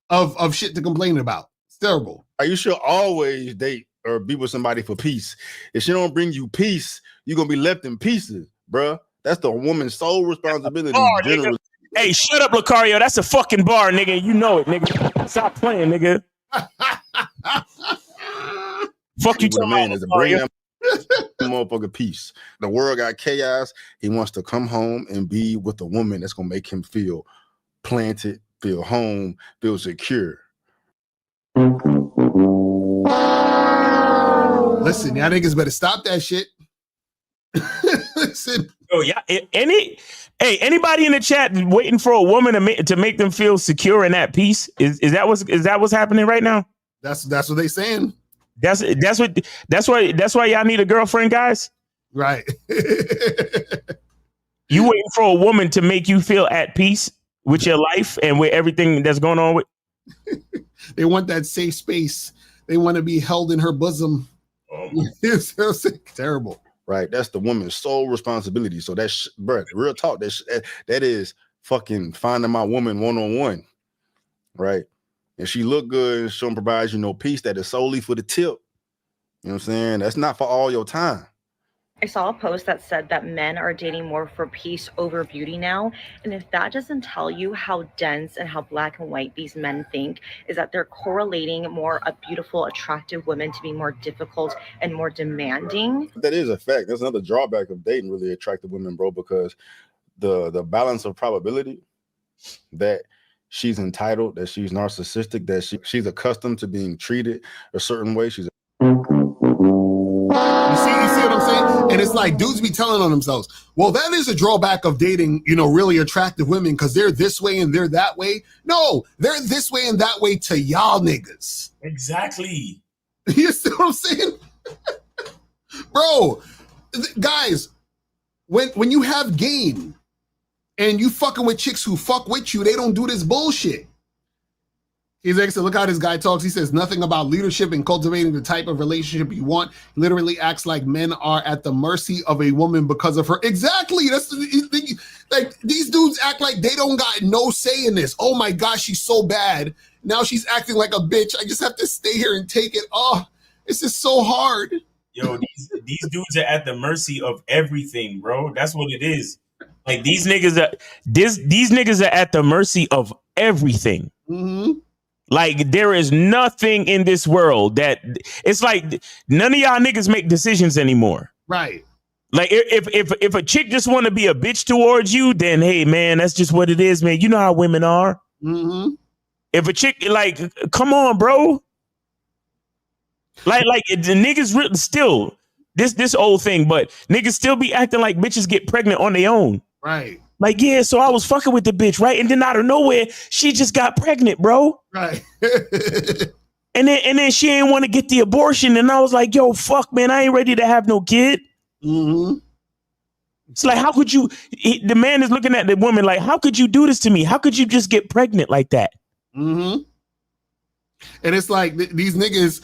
of shit to complain about. It's terrible. You should always date or be with somebody for peace. If she don't bring you peace, you're going to be left in pieces, bruh. That's the woman's sole responsibility. Nigga. Hey, shut up, Locario. That's a fucking bar, nigga. You know it, nigga. Stop playing, nigga. Fuck you, man, is to bring that motherfucker peace. The world got chaos. He wants to come home and be with a woman that's gonna make him feel planted, feel home, feel secure. Listen, y'all niggas better stop that shit. Listen. Oh yeah. Anybody in the chat waiting for a woman to make them feel secure and at peace? Is that what's happening right now? That's what they saying. That's why y'all need a girlfriend, guys. Right. You waiting for a woman to make you feel at peace with your life and with everything that's going on with. They want that safe space. They want to be held in her bosom. Oh. It's terrible. Right, that's the woman's sole responsibility. So that's, bro, real talk. That is fucking finding my woman one-on-one, right? And she look good and she provides peace. That is solely for the tip. You know what I'm saying? That's not for all your time. I saw a post that said that men are dating more for peace over beauty now. And if that doesn't tell you how dense and how black and white these men think, is that they're correlating more a beautiful, attractive women to be more difficult and more demanding. That is a fact. That's another drawback of dating really attractive women, bro, because the balance of probability that she's entitled, that she's narcissistic, that she's accustomed to being treated a certain way. You see what I'm saying? And it's like dudes be telling on themselves, well, that is a drawback of dating, really attractive women because they're this way and they're that way. No, they're this way and that way to y'all niggas. Exactly. You see what I'm saying? Bro, guys, when you have game and you fucking with chicks who fuck with you, they don't do this bullshit. He's like, look how this guy talks. He says nothing about leadership and cultivating the type of relationship you want. He literally acts like men are at the mercy of a woman because of her. Exactly. That's like these dudes act like they don't got no say in this. Oh my gosh, she's so bad. Now she's acting like a bitch. I just have to stay here and take it. Oh, this is so hard. Yo, these dudes are at the mercy of everything, bro. That's what it is. Like these niggas are at the mercy of everything. Mm-hmm. Like there is nothing in this world that it's like none of y'all niggas make decisions anymore. Right. Like if a chick just want to be a bitch towards you, then hey man, that's just what it is, man. You know how women are. Mm-hmm. If a chick like, come on, bro. Like the niggas still this old thing, but niggas still be acting like bitches get pregnant on their own. Right. Like, yeah, so I was fucking with the bitch, right? And then out of nowhere, she just got pregnant, bro. Right. and then she ain't want to get the abortion. And I was like, yo, fuck, man, I ain't ready to have no kid. Mm-hmm. It's like, how could you, the man is looking at the woman like, how could you do this to me? How could you just get pregnant like that? Mm-hmm. And it's like these niggas,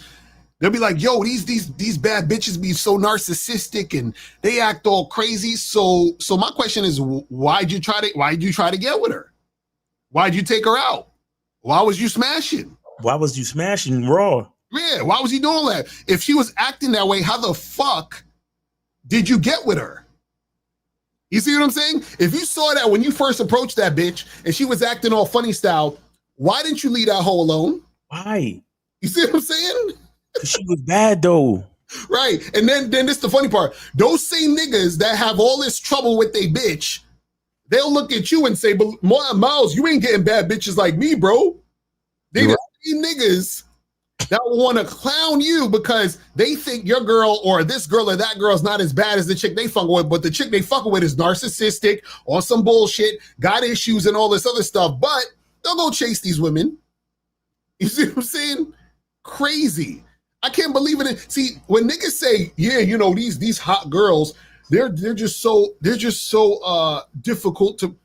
they'll be like, yo, these bad bitches be so narcissistic and they act all crazy. So my question is, why'd you try to get with her? Why'd you take her out? Why was you smashing? Why was you smashing raw? Yeah, why was he doing that? If she was acting that way, how the fuck did you get with her? You see what I'm saying? If you saw that when you first approached that bitch and she was acting all funny style, why didn't you leave that hoe alone? Why? You see what I'm saying? She was bad though. Right. And then this the funny part. Those same niggas that have all this trouble with they bitch, they'll look at you and say, but Miles, you ain't getting bad bitches like me, bro. They the same niggas that will want to clown you because they think your girl or this girl or that girl is not as bad as the chick they fucking with, but the chick they fucking with is narcissistic or some bullshit, got issues and all this other stuff, but they'll go chase these women. You see what I'm saying? Crazy. I can't believe it. See, when niggas say, yeah, these hot girls, they're just so difficult to,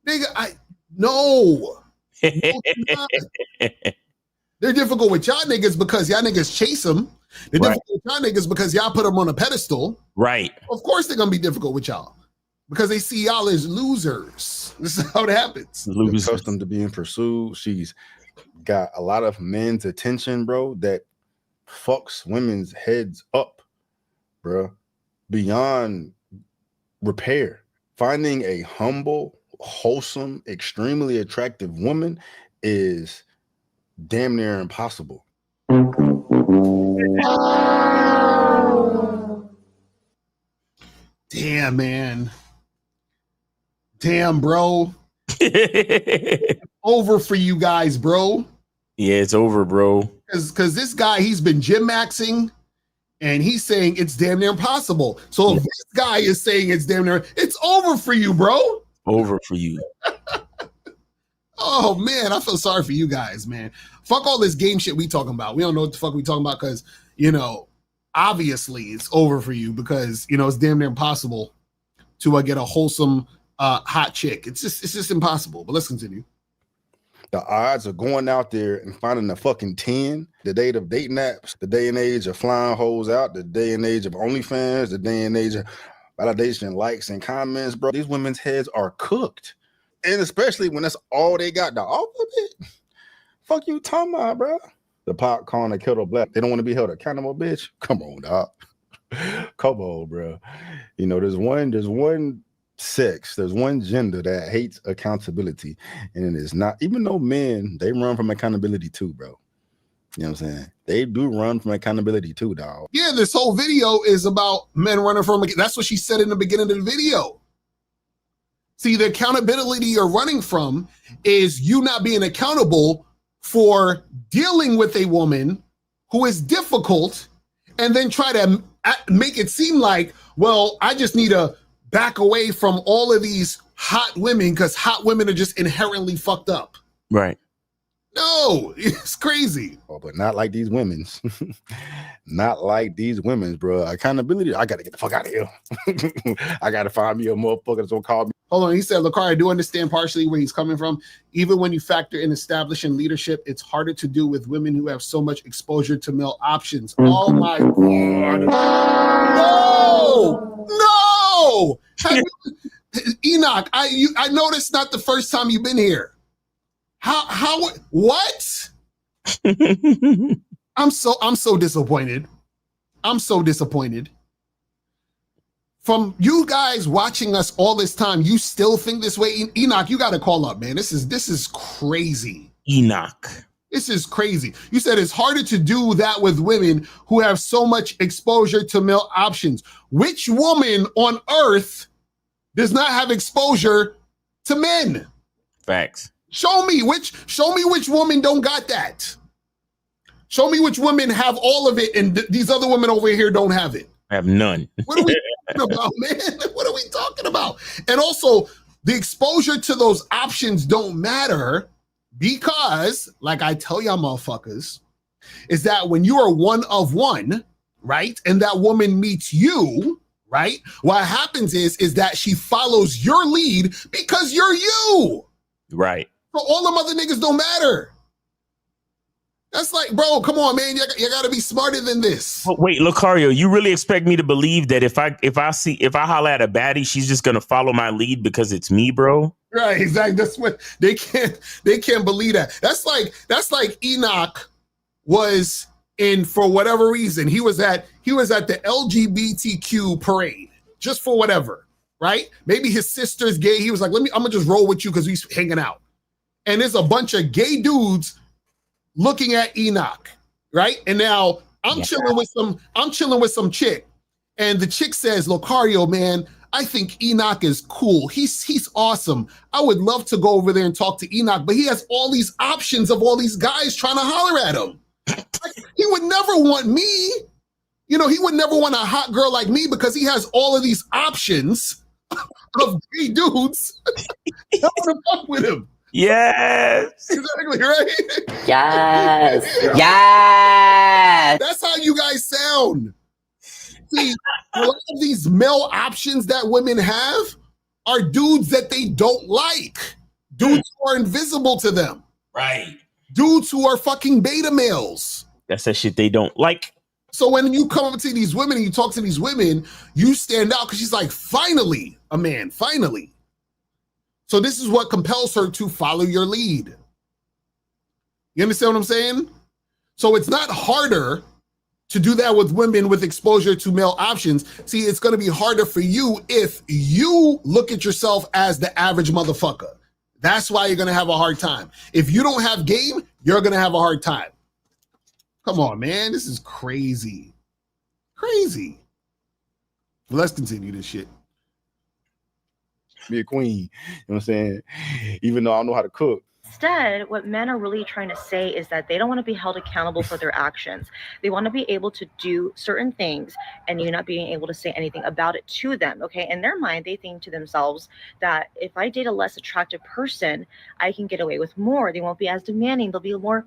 nigga, no. They're difficult with y'all niggas because y'all niggas chase them. They're difficult with y'all niggas because y'all put them on a pedestal. Right. Of course they're gonna be difficult with y'all. because they see y'all as losers. This is how it happens. Accustomed to being pursued. She's got a lot of men's attention, bro, that fucks women's heads up, bro, beyond repair. Finding a humble, wholesome, extremely attractive woman is damn near impossible. Damn, man. Damn, bro. Over for you guys, bro. Yeah, it's over, bro. Because this guy, he's been gym maxing and he's saying it's damn near impossible. So if this guy is saying it's damn near, it's over for you, bro. Over for you. Oh man, I feel sorry for you guys, man. Fuck all this game shit we talking about. We don't know what the fuck we talking about because, you know, obviously it's over for you because, you know, it's damn near impossible to get a wholesome hot chick. It's just impossible. But let's continue. The odds of going out there and finding a fucking 10, the day of dating apps, the day and age of flying hoes out, the day and age of OnlyFans, the day and age of validation, likes, and comments, bro. These women's heads are cooked. And especially when that's all they got to offer, bitch. Fuck you talking about, bro? The pot calling the kettle black. They don't want to be held accountable, bitch. Come on, dog. Come on, bro. You know, there's one sex, there's one gender that hates accountability, and it is not, even though men, they run from accountability too, bro. You know what I'm saying? They do run from accountability too, dog. Yeah, this whole video is about men running from, that's what she said in the beginning of the video. See, the accountability you're running from is you not being accountable for dealing with a woman who is difficult and then try to make it seem like, well, I just need to back away from all of these hot women because hot women are just inherently fucked up. Right. No, it's crazy. Oh, but not like these women's. Not like these women's, bro. Accountability, I got to get the fuck out of here. I got to find me a motherfucker that's going to call me. Hold on, he said, Locario, I do understand partially where he's coming from. Even when you factor in establishing leadership, it's harder to do with women who have so much exposure to male options. Oh my God. No! Enoch, I noticed not the first time you've been here. What? I'm so disappointed. I'm so disappointed. From you guys watching us all this time, you still think this way? Enoch, you got to call up, man. This is crazy. Enoch. This is crazy. You said it's harder to do that with women who have so much exposure to male options. Which woman on earth does not have exposure to men? Facts. Show me which woman don't got that. Show me which women have all of it and these other women over here don't have it. I have none. What are we talking about, man? What are we talking about? And also, the exposure to those options don't matter because, like I tell y'all motherfuckers, is that when you are one of one, right, and that woman meets you, right, what happens is that she follows your lead because you're you. Right. So all them other niggas don't matter. That's like, bro, come on, man. You got to be smarter than this. But wait, Locario, you really expect me to believe that if I holler at a baddie, she's just gonna follow my lead because it's me, bro? Right, exactly. That's what they can't believe that. That's like Enoch was in, for whatever reason, he was at the LGBTQ parade just for whatever, right? Maybe his sister's gay. He was like, I'm gonna just roll with you because he's hanging out. And there's a bunch of gay dudes looking at Enoch, right? And now I'm chilling with some chick, and the chick says, Locario, man, I think Enoch is cool. He's awesome. I would love to go over there and talk to Enoch, but he has all these options of all these guys trying to holler at him. He would never want me. You know, he would never want a hot girl like me because he has all of these options of gay dudes. I want to fuck with him. Yes. Exactly, right? Yes. Yes. That's how you guys sound. See, a lot of these male options that women have are dudes that they don't like. Dudes who are invisible to them. Right. Dudes who are fucking beta males. That's that shit they don't like. So when you come up to these women and you talk to these women, you stand out because she's like, finally, a man, finally. So this is what compels her to follow your lead. You understand what I'm saying? So it's not harder to do that with women with exposure to male options. See, it's going to be harder for you if you look at yourself as the average motherfucker. That's why you're going to have a hard time. If you don't have game, you're going to have a hard time. Come on, man. This is crazy. Crazy. Let's continue this shit. Be a queen. You know what I'm saying? Even though I don't know how to cook. Instead, what men are really trying to say is that they don't want to be held accountable for their actions. They want to be able to do certain things and you not being able to say anything about it to them, okay? In their mind, they think to themselves that if I date a less attractive person, I can get away with more. They won't be as demanding. They'll be more...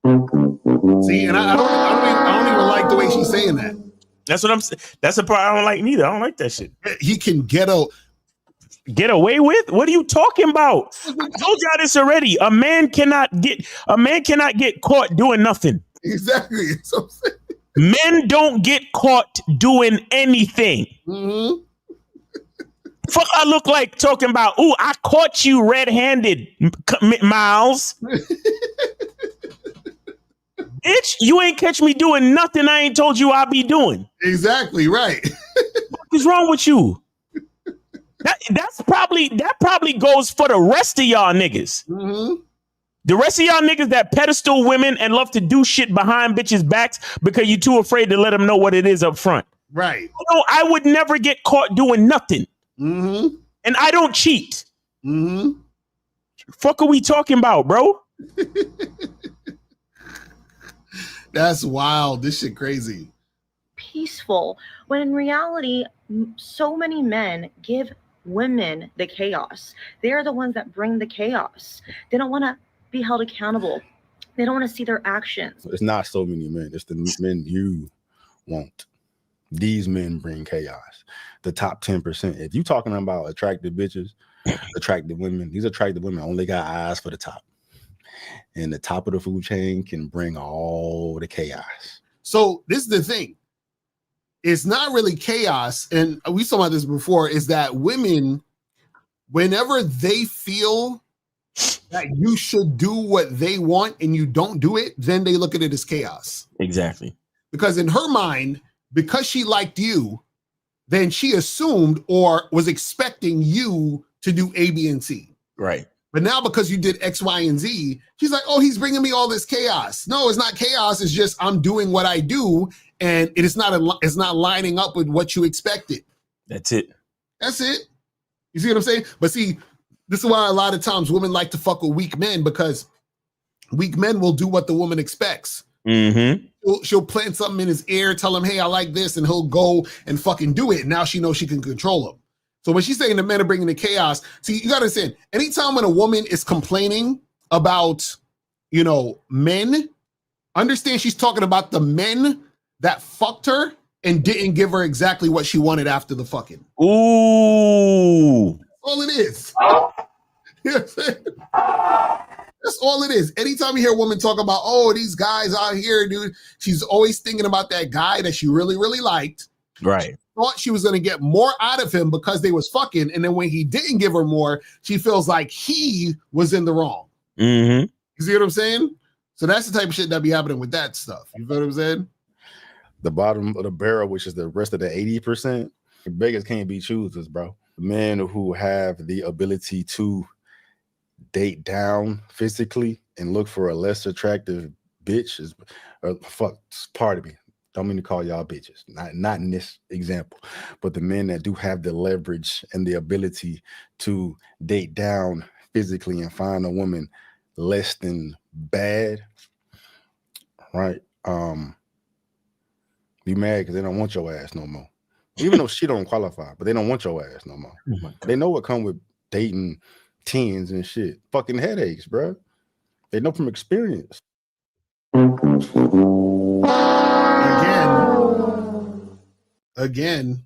See, and I don't even like the way she's saying that. That's what I'm saying. That's the part I don't like neither. I don't like that shit. He can get away with? What are you talking about? I told y'all this already. A man cannot get caught doing nothing. Exactly. So men don't get caught doing anything. Mm-hmm. Fuck, I look like talking about, ooh, I caught you red-handed, Miles. Bitch, you ain't catch me doing nothing I ain't told you I be doing. Exactly, right. What is wrong with you? That probably goes for the rest of y'all niggas. Mm-hmm. The rest of y'all niggas that pedestal women and love to do shit behind bitches' backs because you're too afraid to let them know what it is up front. Right. No, I would never get caught doing nothing. Mm-hmm. And I don't cheat. Mm-hmm. Fuck are we talking about, bro? That's wild. This shit crazy. Peaceful, when in reality, so many men give women the chaos. They're the ones that bring the chaos. They don't want to be held accountable. They don't want to see their actions. It's not so many men. It's the men you want. These men bring chaos. The top 10%. If you talking about attractive bitches, attractive women, these attractive women only got eyes for the top. And the top of the food chain can bring all the chaos. So this is the thing. It's not really chaos. And we saw about this before, is that women, whenever they feel that you should do what they want and you don't do it, then they look at it as chaos. Exactly. Because in her mind, because she liked you, then she assumed or was expecting you to do A, B, and C. Right. But now because you did X, Y, and Z, she's like, oh, he's bringing me all this chaos. No, it's not chaos. It's just I'm doing what I do, and it's not lining up with what you expected. That's it. That's it. You see what I'm saying? But see, this is why a lot of times women like to fuck with weak men, because weak men will do what the woman expects. Mm-hmm. She'll plant something in his ear, tell him, hey, I like this, and he'll go and fucking do it. And now she knows she can control him. So when she's saying the men are bringing the chaos, see, you got to understand, anytime when a woman is complaining about, men, understand she's talking about the men that fucked her and didn't give her exactly what she wanted after the fucking. Ooh. That's all it is. You know what I'm saying? That's all it is. Anytime you hear a woman talk about, oh, these guys out here, dude, she's always thinking about that guy that she really, really liked. Right. Thought she was going to get more out of him because they was fucking. And then when he didn't give her more, she feels like he was in the wrong. Mm-hmm. You see what I'm saying? So that's the type of shit that be happening with that stuff. You feel what I'm saying? The bottom of the barrel, which is the rest of the 80%, beggars can't be choosers, bro. Men who have the ability to date down physically and look for a less attractive bitch is, pardon me. Don't mean to call y'all bitches, not in this example, but the men that do have the leverage and the ability to date down physically and find a woman less than bad, right? Be mad because they don't want your ass no more. Even though she don't qualify, but they don't want your ass no more. They know what come with dating teens and shit. Fucking headaches, bro. They know from experience. Again.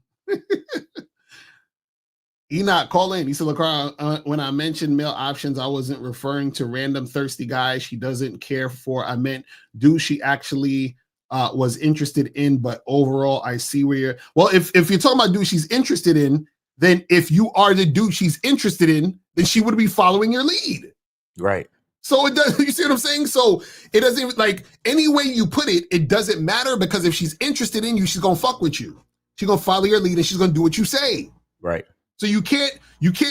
Enoch, call in. He said, Locario, when I mentioned male options, I wasn't referring to random thirsty guys she doesn't care for. I meant, do she actually was interested in, but overall, I see where you're. Well, if you're talking about dude she's interested in, then if you are the dude she's interested in, then she would be following your lead. Right. So it does. You see what I'm saying? So it doesn't, like, any way you put it, it doesn't matter, because if she's interested in you, she's gonna fuck with you. She's gonna follow your lead and she's gonna do what you say. Right. So you can't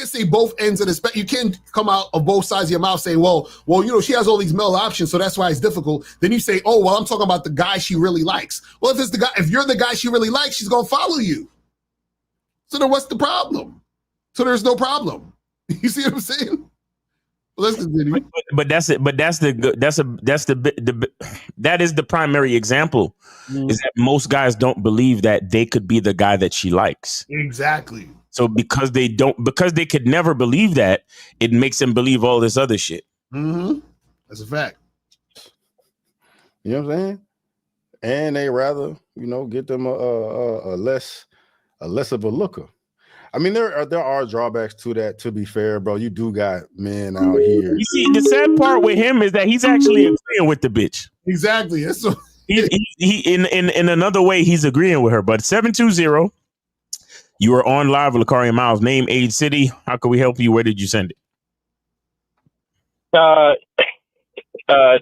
say both ends of the spectrum. You can't come out of both sides of your mouth saying, well, you know, she has all these male options, so that's why it's difficult. Then you say, oh, well, I'm talking about the guy she really likes. Well, if you're the guy she really likes, she's gonna follow you. So then what's the problem? So there's no problem. You see what I'm saying? Well, let's continue. But that is the primary example. Is that most guys don't believe that they could be the guy that she likes. Exactly. So because they could never believe that, it makes them believe all this other shit. Mm-hmm. That's a fact. You know what I'm saying? And they rather, you know, get them a less of a looker. I mean, there are drawbacks to that. To be fair, bro, you do got men out here. You see, the sad part with him is that he's actually agreeing with the bitch. Exactly. That's so. He in another way, he's agreeing with her. But 720, you are on live with Locario Miles. Name, age, city. How can we help you? Where did you send it?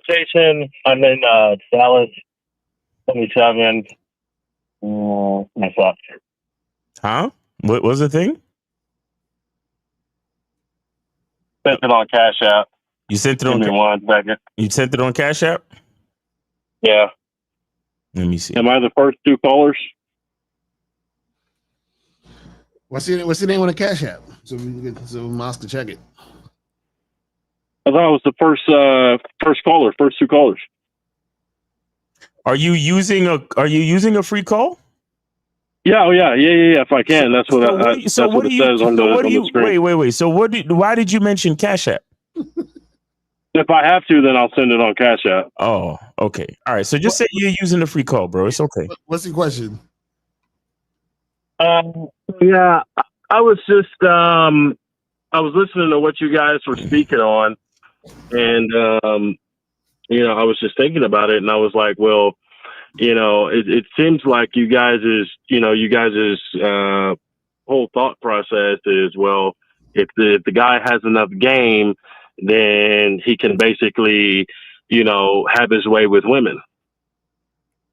Jason, I'm in Dallas, 27. What's up? Huh? What was the thing? Sent it on Cash App. You sent it on. Give me 1 second. You sent it on Cash App? Yeah. Let me see. Am I the first 2 callers? What's the name on the Cash App? So Moss can check it. I thought it was the first caller, first 2 callers. Are you using a free call? Yeah, yeah. If I can, that's what it says on the screen. Wait. So why did you mention Cash App? If I have to, then I'll send it on Cash App. Oh, okay. All right. So just say you're using the free call, bro. It's okay. What's the question? Yeah, I was just I was listening to what you guys were speaking on, and you know, I was just thinking about it, and I was like, well, you know, it seems like you guys' whole thought process is, well, if the guy has enough game, then he can basically, you know, have his way with women.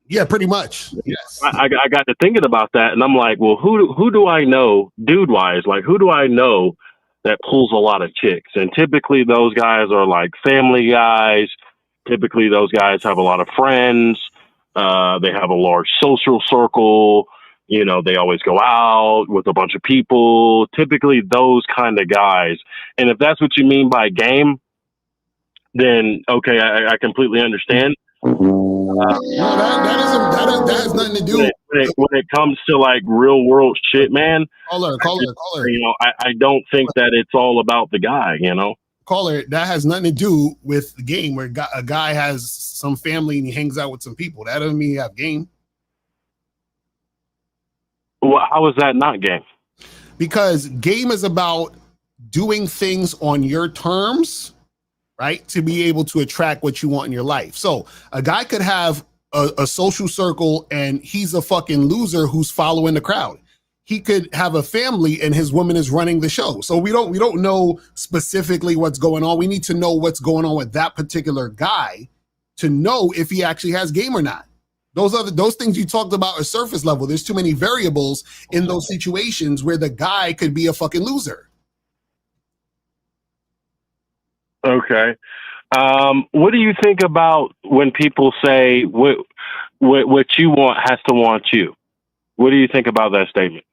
Yeah, pretty much. Yes. I got to thinking about that, and I'm like, well, who do I know, dude wise? Like, who do I know that pulls a lot of chicks? And typically those guys are like family guys. Typically those guys have a lot of friends. They have a large social circle. You know, they always go out with a bunch of people. Typically those kind of guys. And if that's what you mean by game, then okay, I completely understand. That has nothing to do. When it comes to like real world shit, man. Caller. You know, I don't think that it's all about the guy. You know, caller. That has nothing to do with the game. Where a guy has some family and he hangs out with some people. That doesn't mean you have game. Well, how is that not game? Because game is about doing things on your terms, right? To be able to attract what you want in your life. So a guy could have a social circle and he's a fucking loser who's following the crowd. He could have a family and his woman is running the show. So we don't know specifically what's going on. We need to know what's going on with that particular guy to know if he actually has game or not. Those things you talked about are surface level. There's too many variables in those situations where the guy could be a fucking loser. Okay. What do you think about when people say what you want has to want you? What do you think about that statement?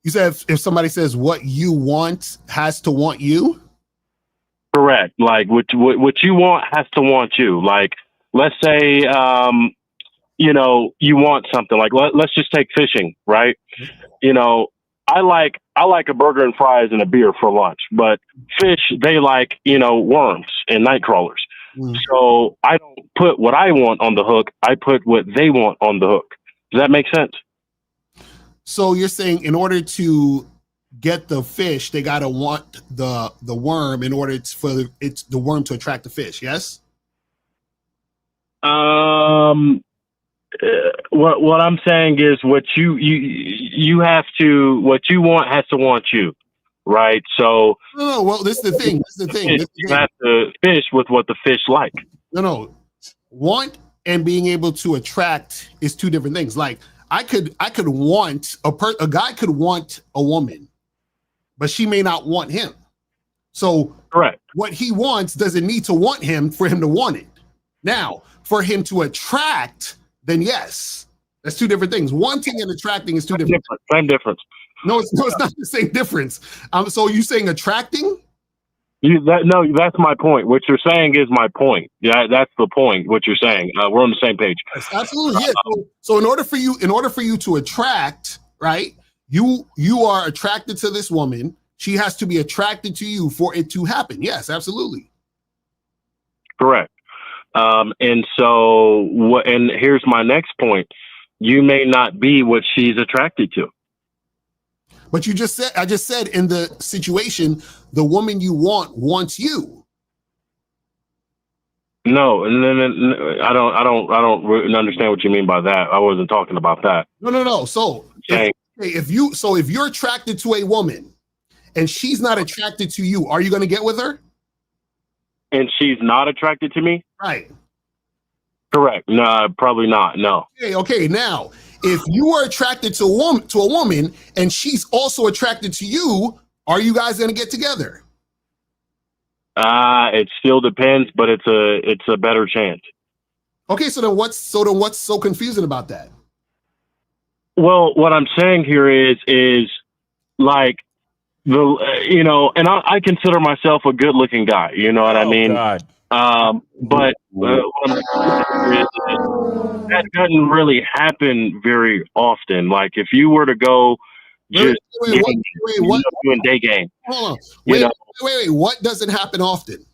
You said if somebody says what you want has to want you? Correct. Like what you want has to want you. Like, let's say, you know, you want something like, let's just take fishing, right? You know, I like a burger and fries and a beer for lunch, but fish, they like, you know, worms and night crawlers. So I don't put what I want on the hook. I put what they want on the hook. Does that make sense? So you're saying in order to get the fish, they got to want the worm in order for the worm to attract the fish. Yes. what I'm saying is what you have to, what you want has to want you, right? So No, well, this is the thing. This is the thing. you have to fish with what the fish like. No. Want and being able to attract is two different things. Like I could want a guy could want a woman, but she may not want him. So correct. What he wants doesn't need to want him for him to want it. Now, for him to attract, then yes, that's two different things. Wanting and attracting is two different. Same difference. No, it's not the same difference. So you saying attracting? No, that's my point. What you're saying is my point. Yeah, that's the point. What you're saying. We're on the same page. Yes, absolutely. Yeah. So in order for you to attract, right? You are attracted to this woman. She has to be attracted to you for it to happen. Yes, absolutely. Correct. And so what? And here's my next point. You may not be what she's attracted to. But I just said in the situation, the woman you want wants you. No, and then I don't understand what you mean by that. I wasn't talking about that. No. So if you're attracted to a woman and she's not attracted to you, are you going to get with her? And she's not attracted to me? Right. Correct. No, probably not. No. Okay. Now, if you are attracted to a woman and she's also attracted to you, are you guys going to get together? It still depends, but it's a better chance. Okay, so then what's so confusing about that? Well, what I'm saying here is like and I consider myself a good-looking guy. You know what I mean? God. But that doesn't really happen very often. Like if you were to go just doing day game. Hold on. Wait. What doesn't happen often?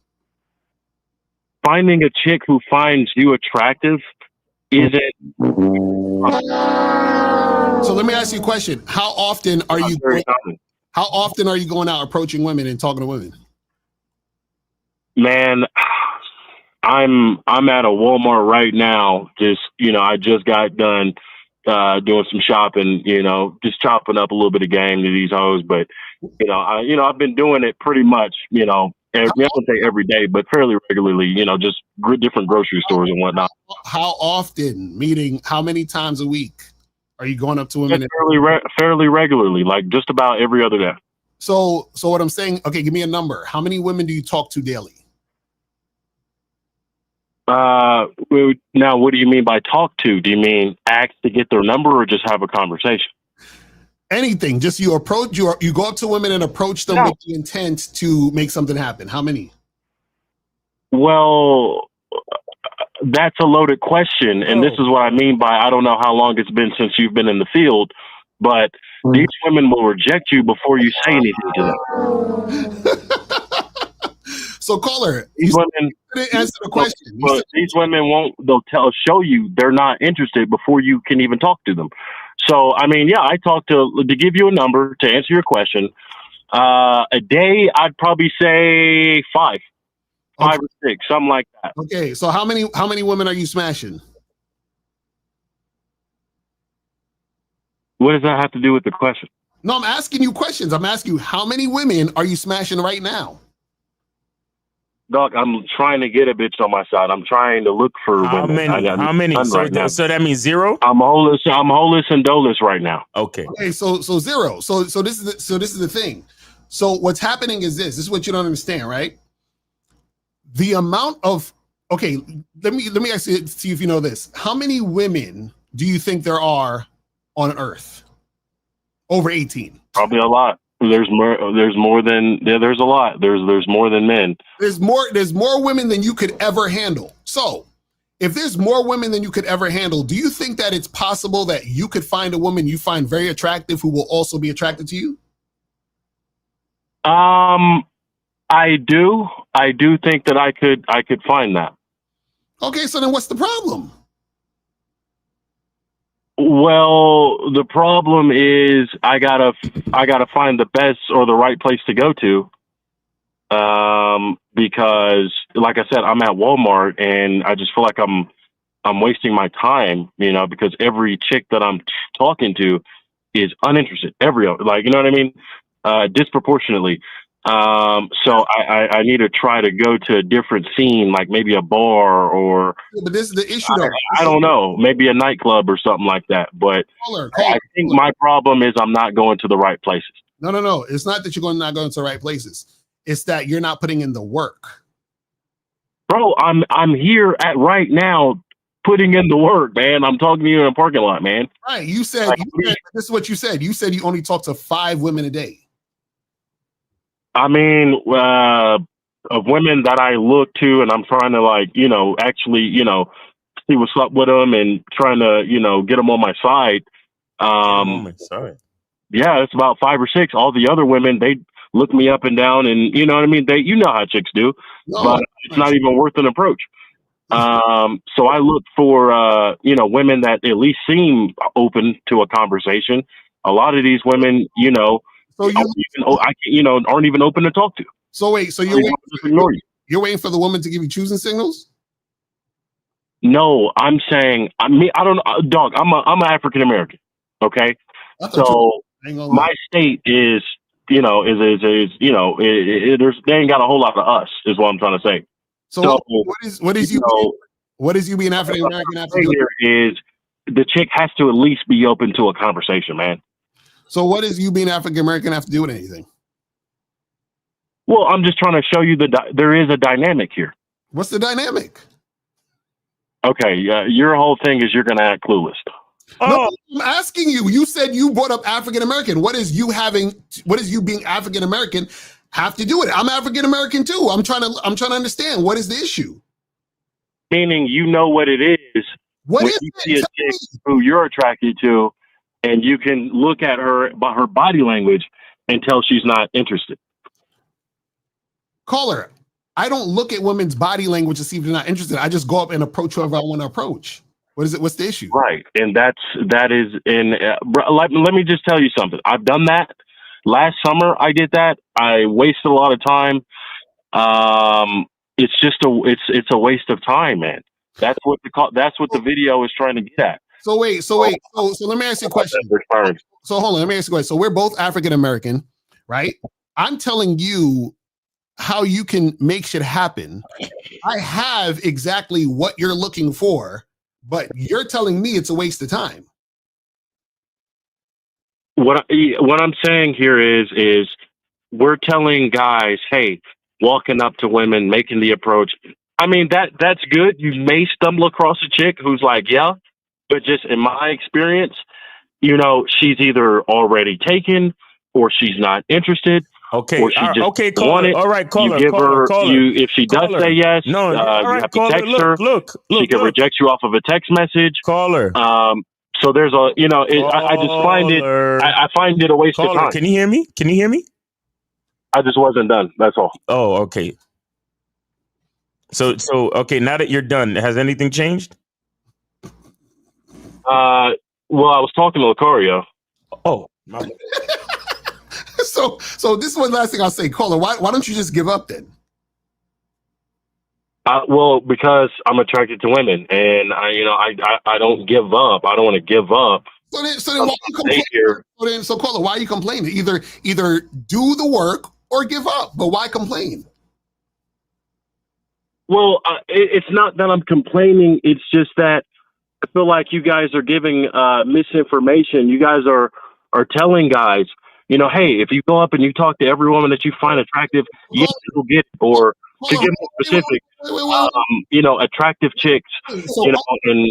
Finding a chick who finds you attractive isn't. So let me ask you a question. How often are you going out approaching women and talking to women? Man, I'm at a Walmart right now. Just I just got done doing some shopping. Just chopping up a little bit of game to these hoes. But I've been doing it pretty much. I wouldn't say every day, but fairly regularly. Just different grocery stores and whatnot. How often? Meaning, how many times a week are you going up to women? Fairly regularly, like just about every other day. So what I'm saying, okay, give me a number. How many women do you talk to daily? Now, what do you mean by talk to? Do you mean ask to get their number or just have a conversation? Anything. Just you go up to women and approach them with the intent to make something happen. How many? Well, that's a loaded question. And this is what I mean by, I don't know how long it's been since you've been in the field, but these women will reject you before you say anything to them. So caller, you didn't answer the question. These women they'll show you they're not interested before you can even talk to them. So, I mean, I talk to give you a number to answer your question. A day, I'd probably say 5 or 6, something like that. Okay. So how many women are you smashing? What does that have to do with the question? No, I'm asking you questions. I'm asking you, how many women are you smashing right now? Dog, I'm trying to get a bitch on my side. I'm trying to look for women. How many? So that means 0? I'm holeless and doleless right now. Okay. Okay, so 0. So this is the thing. So what's happening is this. This is what you don't understand, right? The amount of let me actually see if you know this. How many women do you think there are on Earth over 18? Probably a lot. There's more than there's a lot. There's more than men. There's more women than you could ever handle. So if there's more women than you could ever handle, do you think that it's possible that you could find a woman you find very attractive who will also be attracted to you? I do think that I could find that. Okay, so then what's the problem? Well, the problem is I gotta find the best or the right place to go to, because, like I said, I'm at Walmart and I just feel like I'm I'm wasting my time, you know, because every chick that I'm talking to is uninterested. Like, you know what I mean? Disproportionately. So I need to try to go to a different scene, like maybe a bar or But this is the issue, though. I don't know, maybe a nightclub or something like that. But I think my problem is I'm not going to the right places. No. It's not that you're not going to the right places. It's that you're not putting in the work. Bro, I'm here at right now putting in the work, man. I'm talking to you in a parking lot, man. Right. You said this is what you said. You said you only talk to 5 women a day. I mean, of women that I look to, and I'm trying to, like, you know, actually, you know, see what's up with them and trying to, you know, get them on my side. Yeah, it's about 5 or 6. All the other women, they look me up and down, and you know what I mean. You know how chicks do, but it's not even worth an approach. So I look for, you know, women that at least seem open to a conversation. A lot of these women, you know, aren't even open to talk to. So wait, so you're waiting for the woman to give you choosing signals? No, I'm saying, I don't know, dog. I'm an African American. Okay, so my state is, you know, is you know, they ain't got a whole lot of us, is what I'm trying to say. So what is you being African American after here is the chick has to at least be open to a conversation, man. So what is you being African American have to do with anything? Well, I'm just trying to show you there is a dynamic here. What's the dynamic? Okay, your whole thing is you're going to act clueless. No, I'm asking you. You said you brought up African American. What is you being African American have to do with it? I'm African American too. I'm trying to understand what is the issue. Meaning, you know what it is. What when is you see a chick who you're attracted to, and you can look at her by her body language and tell she's not interested. Caller, I don't look at women's body language to see if they're not interested. I just go up and approach whoever I want to approach. What is it? What's the issue? Right, and that is in. Let me just tell you something. I've done that last summer. I did that. I wasted a lot of time. It's just it's a waste of time, man. That's what the video is trying to get at. So wait. So let me ask you a question. So hold on. Let me ask you a question. So we're both African American, right? I'm telling you how you can make shit happen. I have exactly what you're looking for, but you're telling me it's a waste of time. What I'm saying here is we're telling guys, hey, walking up to women, making the approach. I mean, that's good. You may stumble across a chick who's like, yeah, but just in my experience, you know, she's either already taken or she's not interested. Okay. Or she just okay. Caller. All right. Caller. You give her. If she does say yes, no. you have to text her. Look. She can reject you off of a text message. Caller. So there's a, you know, I just find it. I find it a waste of time. Can you hear me? I just wasn't done. That's all. Oh, okay. So okay. Now that you're done, has anything changed? Well, I was talking to Locario. Oh, my bad. So this is one last thing I'll say, caller. Why don't you just give up then? Well, because I'm attracted to women, and I don't give up. I don't want to give up. So then why are you complaining? So caller, why are you complaining? Either do the work or give up. But why complain? Well, it's not that I'm complaining. It's just that I feel like you guys are giving misinformation. You guys are telling guys, you know, hey, if you go up and you talk to every woman that you find attractive, yes, you'll get it. Or to get more specific, you know, attractive chicks, you know,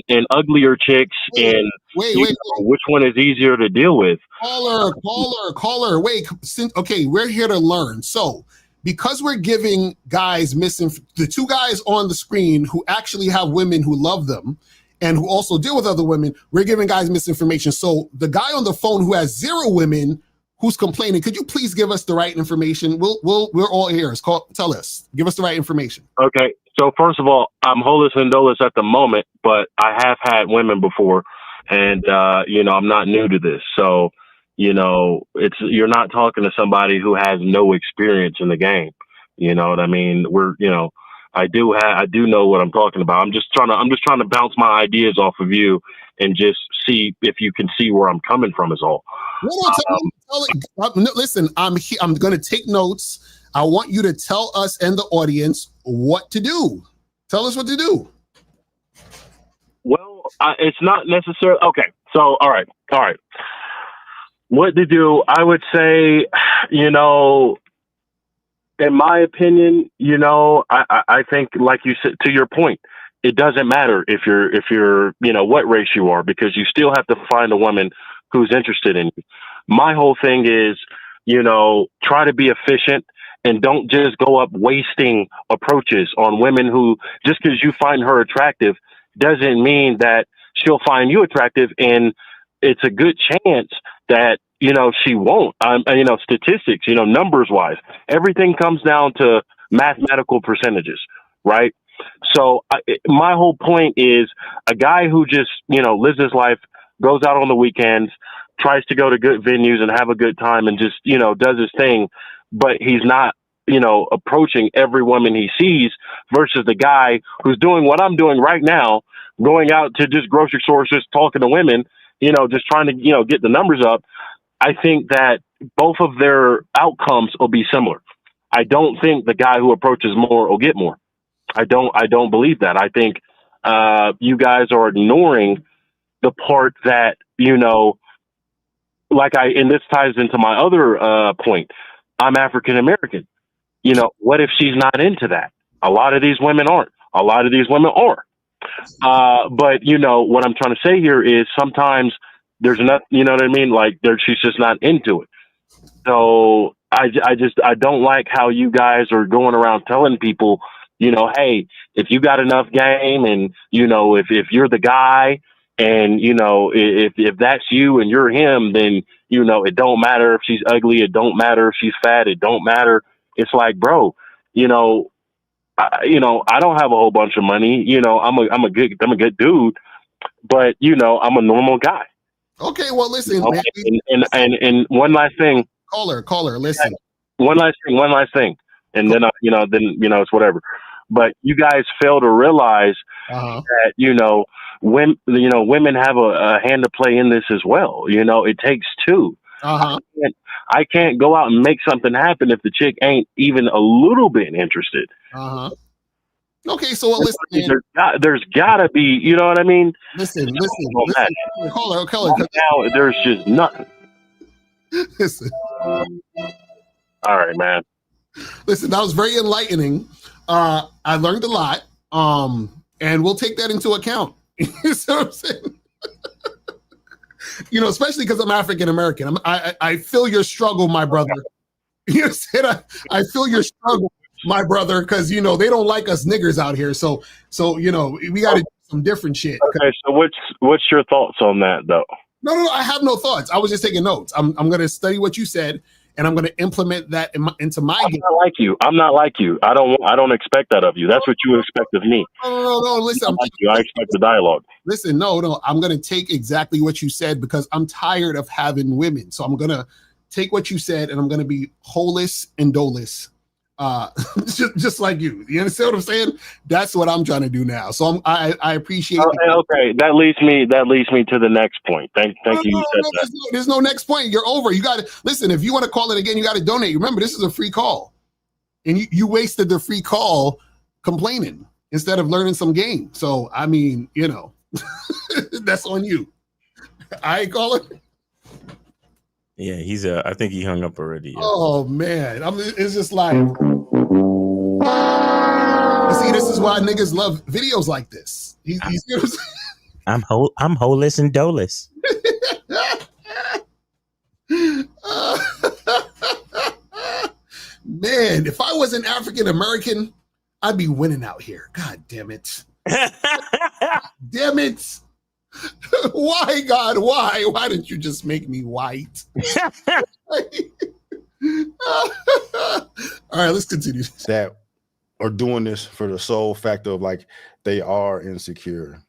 and uglier chicks, and which one is easier to deal with? Caller. Wait. Okay, we're here to learn. So, because we're giving guys the 2 guys on the screen who actually have women who love them and who also deal with other women, we're giving guys misinformation. So the guy on the phone who has 0 women who's complaining, could you please give us the right information? We're all ears. Tell us. Give us the right information. Okay. So first of all, I'm holus and dolus at the moment, but I have had women before, and you know, I'm not new to this. So, you know, you're not talking to somebody who has no experience in the game. You know what I mean? I do know what I'm talking about. I'm just trying to bounce my ideas off of you and just see if you can see where I'm coming from is all. Listen, I'm going to take notes. I want you to tell us and the audience what to do. Tell us what to do. Well, it's not necessarily okay. So, all right. What to do? I would say, in my opinion, I think, like you said, to your point, it doesn't matter if you're, what race you are, because you still have to find a woman who's interested in you. My whole thing is, try to be efficient and don't just go up wasting approaches on women who, just because you find her attractive doesn't mean that she'll find you attractive. And it's a good chance that, she won't. Statistics, numbers wise, everything comes down to mathematical percentages, right? So my whole point is a guy who just, lives his life, goes out on the weekends, tries to go to good venues and have a good time and just, does his thing, but he's not, approaching every woman he sees, versus the guy who's doing what I'm doing right now, going out to just grocery stores, just talking to women, just trying to, get the numbers up. I think that both of their outcomes will be similar. I don't think the guy who approaches more will get more. I don't believe that. I think you guys are ignoring the part that, and this ties into my other point. I'm African American. What if she's not into that? A lot of these women aren't. A lot of these women are. But what I'm trying to say here is sometimes there's enough, what I mean? Like she's just not into it. So I don't like how you guys are going around telling people, hey, if you got enough game and, if you're the guy and, if that's you and you're him, then, it don't matter if she's ugly. It don't matter if she's fat. It don't matter. It's like, bro, I don't have a whole bunch of money. I'm a good dude, but I'm a normal guy. Okay, well, listen, man. And one last thing. Caller, listen. One last thing, and then it's whatever. But you guys fail to realize that women have a hand to play in this as well. It takes two. I can't go out and make something happen if the chick ain't even a little bit interested. Okay, so listen, man. There's gotta be, you know what I mean? Listen. Caller. Now there's just nothing. Listen. All right, man. Listen, that was very enlightening. I learned a lot. And we'll take that into account. You see what I'm saying? Especially because I'm African American. I feel your struggle, my brother. You said I feel your struggle, my brother, because they don't like us niggers out here. So we got to do some different shit. Okay, so what's your thoughts on that though? No, I have no thoughts. I was just taking notes. I'm going to study what you said, and I'm going to implement that into my game. I'm not like you. I don't expect that of you. That's what you expect of me. No. Listen, I expect the dialogue. Listen, no. I'm going to take exactly what you said because I'm tired of having women. So I'm going to take what you said, and I'm going to be holeless and doless. Just like you. You understand what I'm saying? That's what I'm trying to do now. So I appreciate it. Okay. That leads me to the next point. Thank you. There's no next point. You're over. You got to listen. If you want to call it again, you got to donate. Remember, this is a free call, and you wasted the free call complaining instead of learning some game. So I mean, that's on you. I call it. Yeah, I think he hung up already. Yeah. Oh man, it's just like, see, this is why niggas love videos like this. You see what I'm saying? I'm holeless and doless. Man, if I was an African American, I'd be winning out here. God damn it! Damn it! Why, God? Why? Why didn't you just make me white? All right, let's continue. That are doing this for the sole factor of like they are insecure.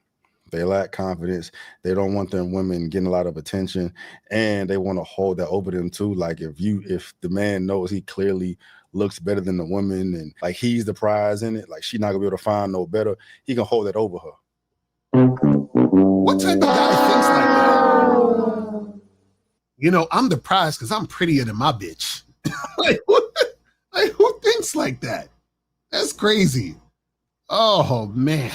They lack confidence. They don't want them women getting a lot of attention, and they want to hold that over them too. Like if the man knows he clearly looks better than the woman and like he's the prize in it, like she not gonna be able to find no better, he can hold that over her. What type of guy thinks like that? You know, I'm the prize because I'm prettier than my bitch. like who thinks like that? That's crazy. Oh man.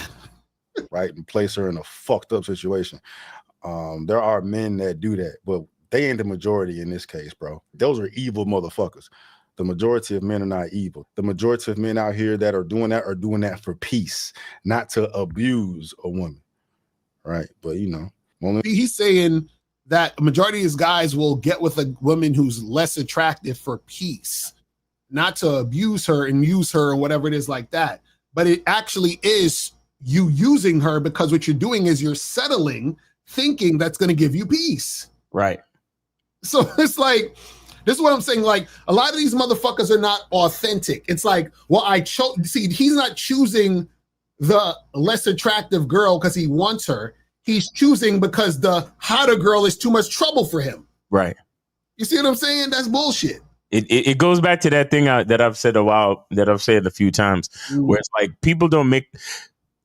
Right, and place her in a fucked up situation. There are men that do that, but they ain't the majority in this case, bro. Those are evil motherfuckers. The majority of men are not evil. The majority of men out here that are doing that for peace, not to abuse a woman. Right. But you know, he's saying that a majority of these guys will get with a woman who's less attractive for peace, not to abuse her and use her and whatever it is like that. But it actually is you using her because what you're doing is you're settling, thinking that's going to give you peace. Right. So it's like, this is what I'm saying. Like, a lot of these motherfuckers are not authentic. It's like, well, I chose. See, he's not choosing the less attractive girl because he wants her. He's choosing because the hotter girl is too much trouble for him. Right. You see what I'm saying? That's bullshit. It goes back to that thing that I've said a few times, where it's like people don't make.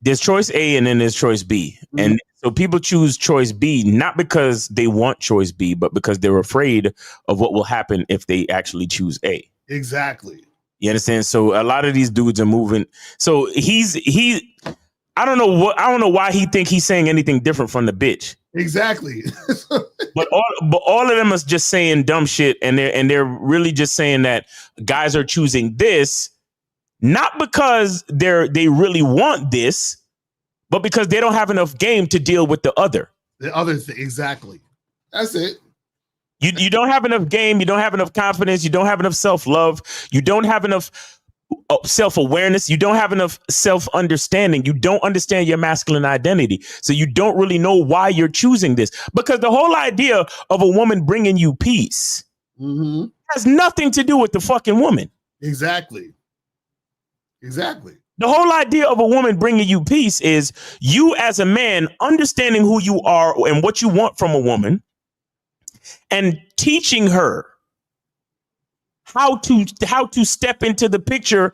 There's choice A and then there's choice B. And so people choose choice B, not because they want choice B, but because they're afraid of what will happen if they actually choose A. Exactly. You understand? So a lot of these dudes are moving. So I don't know why he think he's saying anything different from the bitch. Exactly. But all of them are just saying dumb shit, and they're really just saying that guys are choosing this not because they really want this, but because they don't have enough game to deal with the other. The other thing, exactly. That's it. You don't have enough game. You don't have enough confidence. You don't have enough self-love. You don't have enough self-awareness. You don't have enough self-understanding. You don't understand your masculine identity. So you don't really know why you're choosing this. Because the whole idea of a woman bringing you peace has nothing to do with the fucking woman. Exactly. Exactly. The whole idea of a woman bringing you peace is you as a man understanding who you are and what you want from a woman and teaching her how to step into the picture.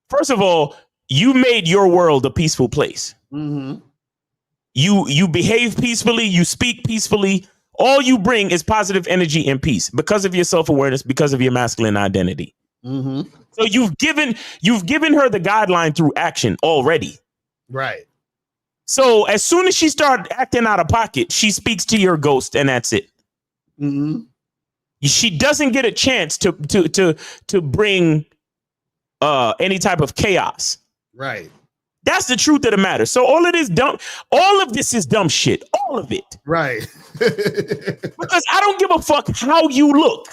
First of all, you made your world a peaceful place. You behave peacefully. You speak peacefully. All you bring is positive energy and peace because of your self-awareness, because of your masculine identity. So you've given her the guideline through action already. Right. So as soon as she starts acting out of pocket, she speaks to your ghost, and that's it. She doesn't get a chance to bring any type of chaos. Right. That's the truth of the matter. So all of this is dumb shit. All of it. Right. Because I don't give a fuck how you look.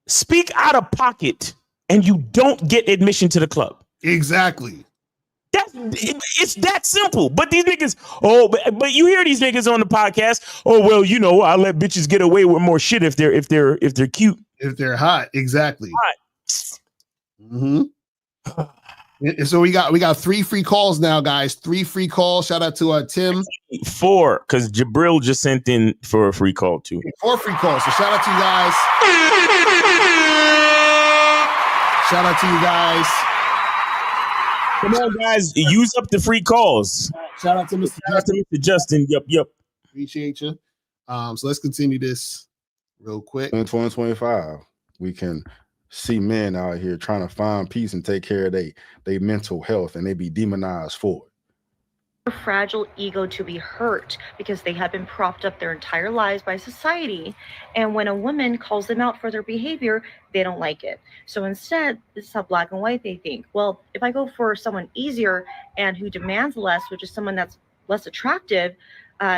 Speak out of pocket and you don't get admission to the club. Exactly. It's that simple. But these niggas, but you hear these niggas on the podcast. Oh, well, you know, I let bitches get away with more shit if they're cute. If they're hot. Exactly. So we got 3 free calls now, guys. 3 free calls. Shout out to Tim. 4, because Jabril just sent in for a free call too. 4 free calls. So shout out to you guys. Shout out to you guys. Come on, guys. Use up the free calls. Shout out to Mr. Justin. Yep. Appreciate you. So let's continue this real quick. In 2025, we can see men out here trying to find peace and take care of their mental health, and they be demonized for it. A fragile ego to be hurt because they have been propped up their entire lives by society, and when a woman calls them out for their behavior, they don't like it. So instead, this is how black and white they think. Well, if I go for someone easier and who demands less, which is someone that's less attractive,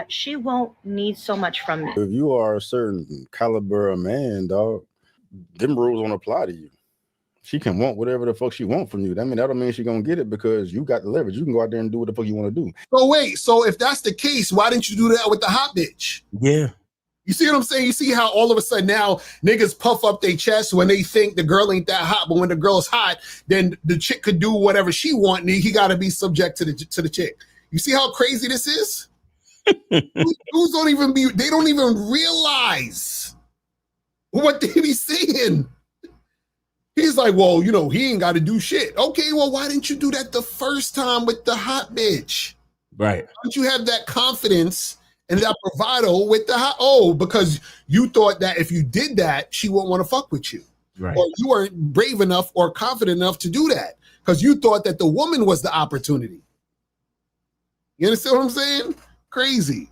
she won't need so much from me. If you are a certain caliber of man, dog, them rules don't apply to you. She can want whatever the fuck she want from you. That don't mean she gonna get it because you got the leverage. You can go out there and do what the fuck you want to do. So wait, so if that's the case, why didn't you do that with the hot bitch? Yeah. You see what I'm saying? You see how all of a sudden now niggas puff up their chest when they think the girl ain't that hot, but when the girl's hot, then the chick could do whatever she want, and he got to be subject to the chick. You see how crazy this is? Dudes don't even realize what they be saying. He's like, well, you know, he ain't got to do shit. Okay, well, why didn't you do that the first time with the hot bitch? Right. Why don't you have that confidence and that bravado with the hot? Oh, because you thought that if you did that, she wouldn't want to fuck with you. Right. Or you weren't brave enough or confident enough to do that because you thought that the woman was the opportunity. You understand what I'm saying? Crazy.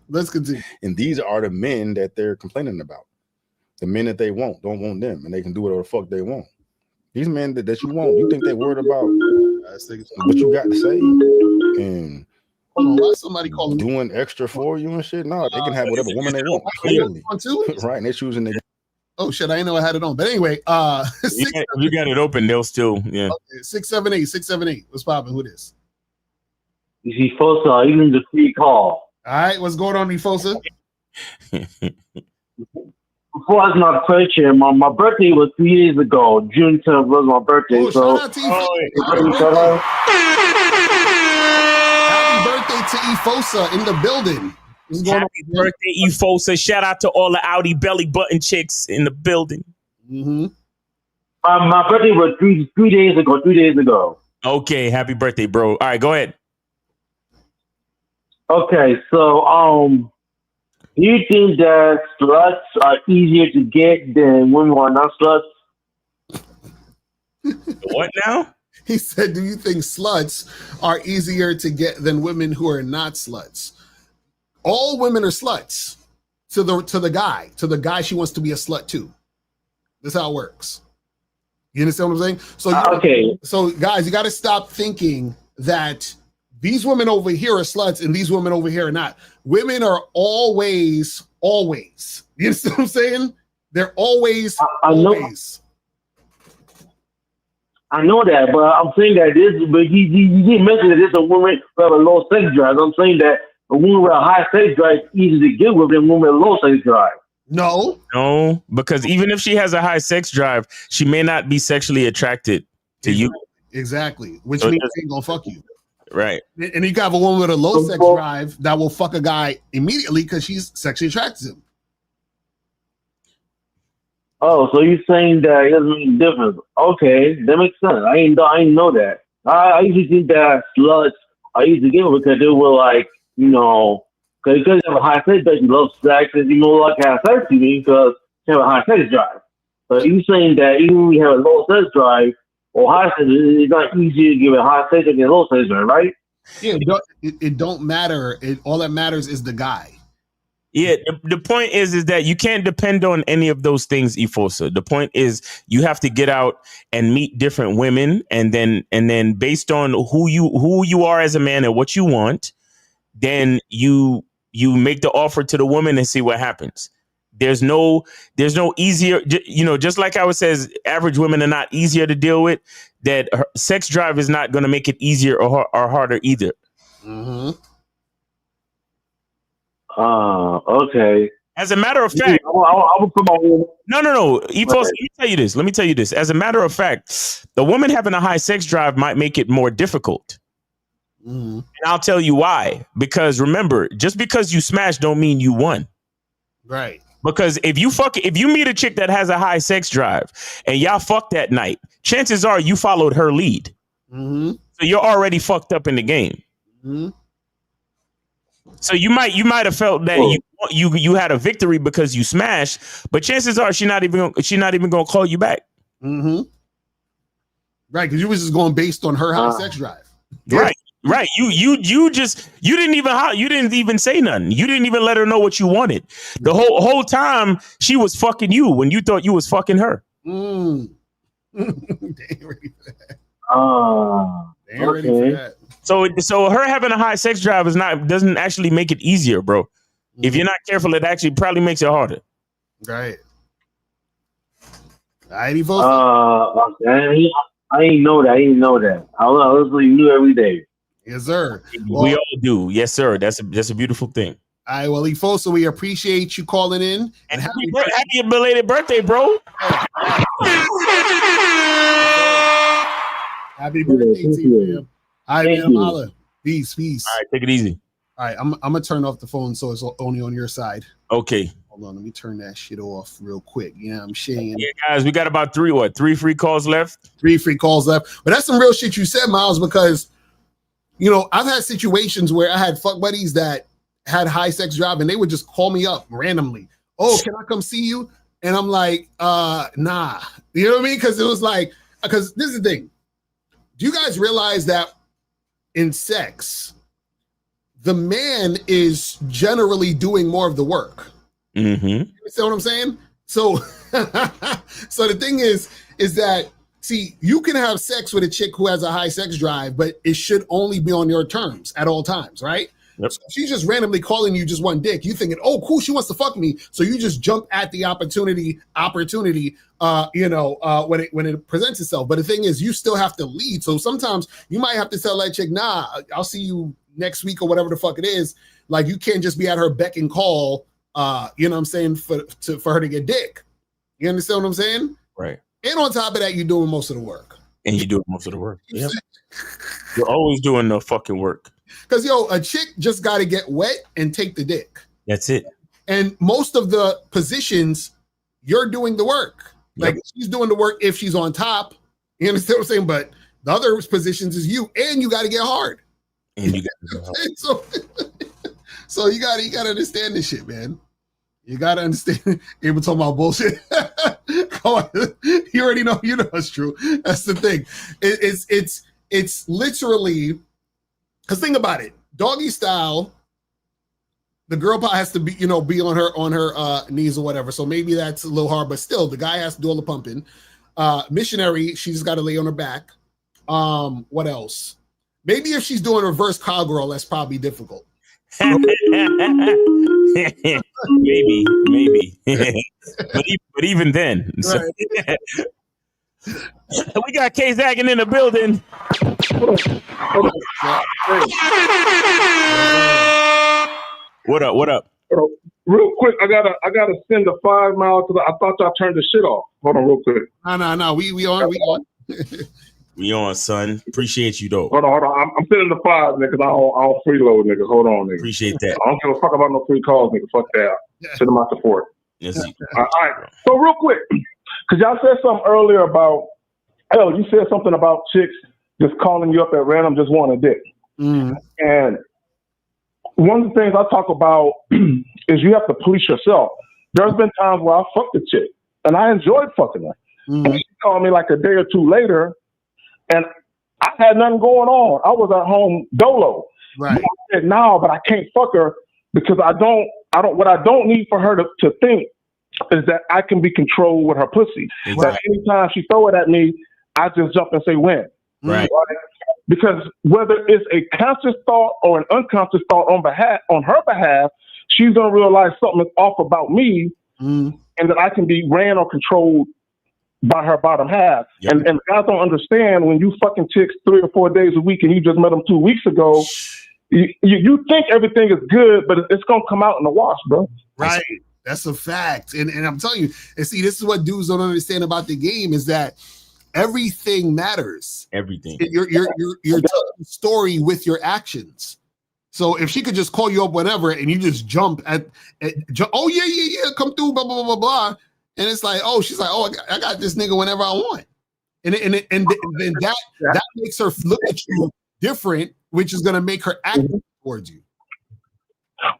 Let's continue. And these are the men that they're complaining about. The men that they don't want them, and they can do whatever the fuck they want. These men that you want, you think they're worried about what you got to say and hold on, why is somebody calling doing extra for you and shit? No, they can have whatever woman they want. Clearly, right? And they're choosing their. Oh shit, I didn't know I had it on. But anyway, if you got it open, they'll still, yeah. Okay, 678. What's popping? Who this? Ifosa, even the free call. All right, what's going on, Ifosa? Before I was not a question, my birthday was 3 years ago. June 10th was my birthday. Oh, so shout out to Ifosa. Happy birthday to Ifosa in the building. Happy birthday, Ifosa. Shout out to all the Audi belly button chicks in the building. Mm-hmm. My birthday was three days ago. 3 days ago. Okay, happy birthday, bro. All right, go ahead. Okay, so do you think that sluts are easier to get than women who are not sluts? What now? He said, do you think sluts are easier to get than women who are not sluts? All women are sluts to the guy. To the guy, she wants to be a slut too. That's how it works. You understand what I'm saying? So okay. So guys, you got to stop thinking that these women over here are sluts and these women over here are not. Women are always. You understand what I'm saying? They're always. I know that, but I'm saying that but you didn't mention that it's a woman who have a low sex drive. I'm saying that a woman with a high sex drive is easy to get with than a woman with a low sex drive. No, because even if she has a high sex drive, she may not be sexually attracted to you. Exactly. Which So means she ain't gonna fuck you. Right. And you can have a woman with a low sex drive that will fuck a guy immediately because she's sexually attracted to him. Oh, so you're saying that it doesn't make a difference? Okay, that makes sense. I ain't know that. I usually think that sluts are easy to get with because they were like, you know, because you have a high sex drive, you love sex, and you more like to have sex with me because you have a high sex drive. So you're saying that even when you have a low sex drive or high sex, it's not easier to give a high sex drive than a low sex drive, right? Yeah, it don't matter. All that matters is the guy. Yeah, the point is that you can't depend on any of those things, Ifosa. The point is you have to get out and meet different women, and then based on who you are as a man and what you want, then you make the offer to the woman and see what happens. There's no easier, just like I would says, average women are not easier to deal with. That her sex drive is not going to make it easier or harder either. Mm-hmm. Okay. As a matter of fact, I will put my no. Let me tell you this. As a matter of fact, the woman having a high sex drive might make it more difficult. Mm-hmm. And I'll tell you why. Because remember, just because you smash don't mean you won. Right. Because if you meet a chick that has a high sex drive and y'all fuck that night, chances are you followed her lead. Mm-hmm. So you're already fucked up in the game. Mm-hmm. So you might have felt that you had a victory because you smashed, but chances are she's not even gonna call you back. Mm-hmm. Right, because you was just going based on her high sex drive. Right. You didn't even say nothing. You didn't even let her know what you wanted. The whole time she was fucking you when you thought you was fucking her. They ain't ready for that. They ain't ready for that. So her having a high sex drive doesn't actually make it easier, bro. Mm-hmm. If you're not careful, it actually probably makes it harder. Right. I didn't know that. I was new every day. Yes, sir. We all do. Yes, sir. That's a beautiful thing. All right, well, Ifosa, we appreciate you calling in. And happy belated birthday, bro. Happy birthday to you. All right, man, holla. Peace. All right, take it easy. All right, I'm gonna turn off the phone so it's only on your side. Okay. Hold on, let me turn that shit off real quick. Yeah, I'm saying. Yeah, guys, we got about three free calls left. 3 free calls left. But that's some real shit you said, Miles, because, you know, I've had situations where I had fuck buddies that had high sex drive and they would just call me up randomly. Oh, can I come see you? And I'm like, nah. You know what I mean? Because it was like, because this is the thing. Do you guys realize that in sex, the man is generally doing more of the work? Mm-hmm. You see what I'm saying? So, so the thing is that, see, you can have sex with a chick who has a high sex drive, but it should only be on your terms at all times, right? Yep. So she's just randomly calling you just one dick. You thinking, oh, cool, she wants to fuck me. So you just jump at the opportunity, when it presents itself. But the thing is, you still have to lead. So sometimes you might have to tell that chick, nah, I'll see you next week or whatever the fuck it is. Like, you can't just be at her beck and call, you know what I'm saying, for her to get dick. You understand what I'm saying? Right. And on top of that, you're doing most of the work. And you do most of the work. Yep. You're always doing the fucking work. Because, a chick just got to get wet and take the dick. That's it. And most of the positions, you're doing the work. Like, she's doing the work if she's on top. You understand what I'm saying? But the other positions is you, and you got to get hard. And you got to so you got to understand this shit, man. You got to understand. Able talking about bullshit. Come on. You already know. You know it's true. That's the thing. It's literally. Because think about it, doggy style, the girl probably has to be, be on her knees or whatever. So maybe that's a little hard, but still, the guy has to do all the pumping. Missionary, she just got to lay on her back. What else? Maybe if she's doing reverse cowgirl, that's probably difficult. maybe. but even then, right. We got K-Zagging in the building. What up? Real quick, I gotta send a 5 mile to the. I thought y'all turned the shit off. Hold on, real quick. No. We on. We on, son. Appreciate you though. Hold on. I'm sending the 5, nigga. I don't freeload, nigga. Hold on, nigga. Appreciate that. I don't give a fuck about no free calls, nigga. Fuck that. Send them out to 4. Yes. All right. So real quick, because y'all said something earlier about. You said something about chicks just calling you up at random, just want a dick. Mm. And one of the things I talk about is you have to police yourself. There's been times where I fucked a chick and I enjoyed fucking her. Mm. And she called me like a day or two later and I had nothing going on. I was at home dolo. Right. But I said, no, but I can't fuck her because what I don't need for her to think is that I can be controlled with her pussy. Exactly. That anytime she throw it at me, I just jump and say when. Right. Because whether it's a conscious thought or an unconscious thought on her behalf, she's gonna realize something is off about me, and that I can be ran or controlled by her bottom half. Yep. And guys don't understand when you fucking chicks 3 or 4 days a week and you just met them 2 weeks ago. You think everything is good, but it's gonna come out in the wash, bro. Right. That's a fact. And I'm telling you, and see, this is what dudes don't understand about the game is that everything matters. Everything. You're telling the story with your actions. So if she could just call you up whenever and you just jump oh yeah, come through, blah, blah, blah, blah, blah. And it's like, oh, she's like, oh, I got this nigga whenever I want. And then that makes her look at you different, which is going to make her act towards you.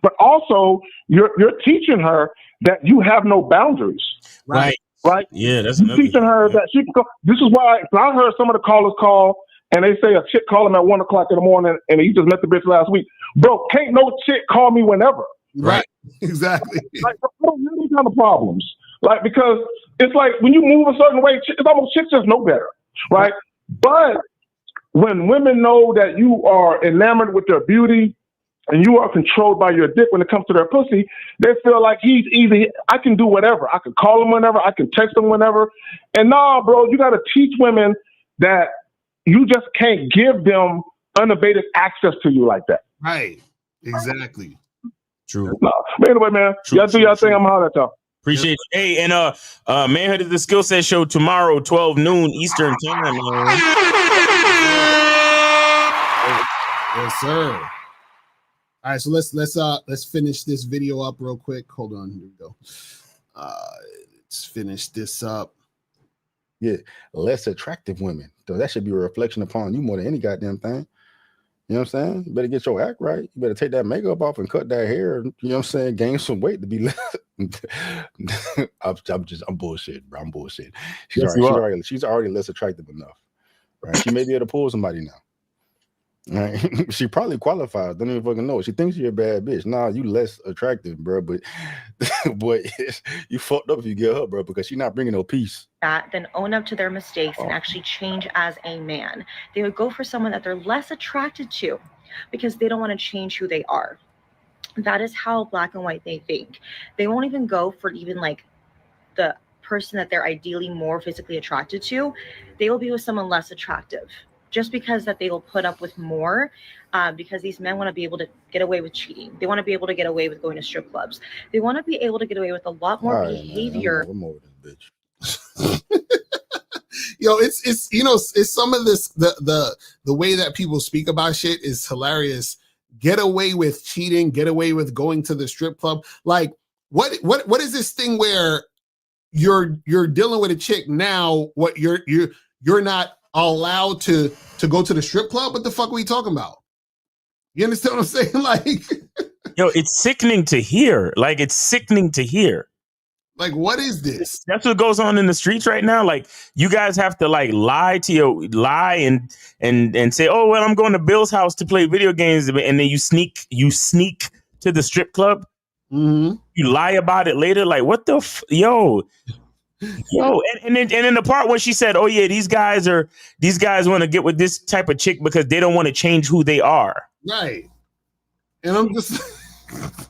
But also, you're teaching her that you have no boundaries. Right. Right? Yeah, that's you're teaching her that she can go. This is why I heard some of the callers call and they say a chick call him at 1 o'clock in the morning and he just met the bitch last week. Bro, can't no chick call me whenever. Right. Exactly. Like, I don't have any kind of problems. Like, because it's like when you move a certain way, it's almost chicks just know better. Right? But when women know that you are enamored with their beauty and you are controlled by your dick when it comes to their pussy, they feel like he's easy. I can do whatever. I can call him whenever. I can text him whenever. And nah, bro, you got to teach women that you just can't give them unabated access to you like that. Right. Exactly. True. Nah. But anyway, man, y'all do y'all thing. I'm holler at y'all. Appreciate you. Hey, and Manhood is the Skill Set Show tomorrow, 12 noon Eastern time. Yes, sir. All right, so let's finish this video up real quick. Hold on, here we go. Let's finish this up. Yeah, less attractive women. So that should be a reflection upon you more than any goddamn thing. You know what I'm saying? You better get your act right. You better take that makeup off and cut that hair. You know what I'm saying? Gain some weight to be less. I'm bullshitting, bro. I'm bullshitting. She's already less attractive enough. Right? She may be able to pull somebody now. Right? She probably qualifies. Don't even fucking know. She thinks you're a bad bitch. Nah, you less attractive, bro. But you fucked up if you get her, bro, because she's not bringing no peace. That then own up to their mistakes and actually change as a man. They would go for someone that they're less attracted to because they don't want to change who they are. That is how black and white they think. They won't even go for even like the person that they're ideally more physically attracted to. They will be with someone less attractive just because that they will put up with more, because these men want to be able to get away with cheating. They want to be able to get away with going to strip clubs. They want to be able to get away with a lot more behavior. I'm over this bitch. Yo, it's you know, it's some of this, the way that people speak about shit is hilarious. Get away with cheating, get away with going to the strip club. Like, what is this thing where you're dealing with a chick now? What you're not allowed to go to the strip club? What the fuck are we talking about? You understand what I'm saying? Like, yo, it's sickening to hear. Like, it's sickening to hear. Like, what is this? That's what goes on in the streets right now. Like, you guys have to like lie and say, oh well, I'm going to Bill's house to play video games, and then you sneak to the strip club. Mm-hmm. You lie about it later. Like, what the yo. And then the part when she said, "Oh yeah, these guys want to get with this type of chick because they don't want to change who they are." Right. And I'm just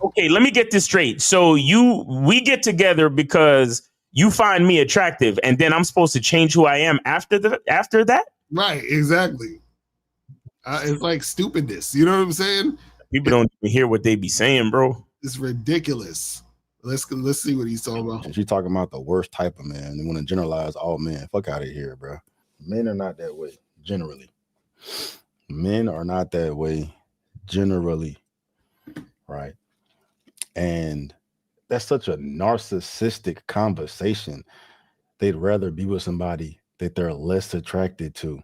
okay. Let me get this straight. So we get together because you find me attractive, and then I'm supposed to change who I am after that? Right. Exactly. It's like stupidness. You know what I'm saying? People don't even hear what they be saying, bro. It's ridiculous. Let's see what he's talking about. And she's talking about the worst type of man. They want to generalize all men. Fuck out of here, bro. Men are not that way, generally. Men are not that way, generally. Right? And that's such a narcissistic conversation. They'd rather be with somebody that they're less attracted to.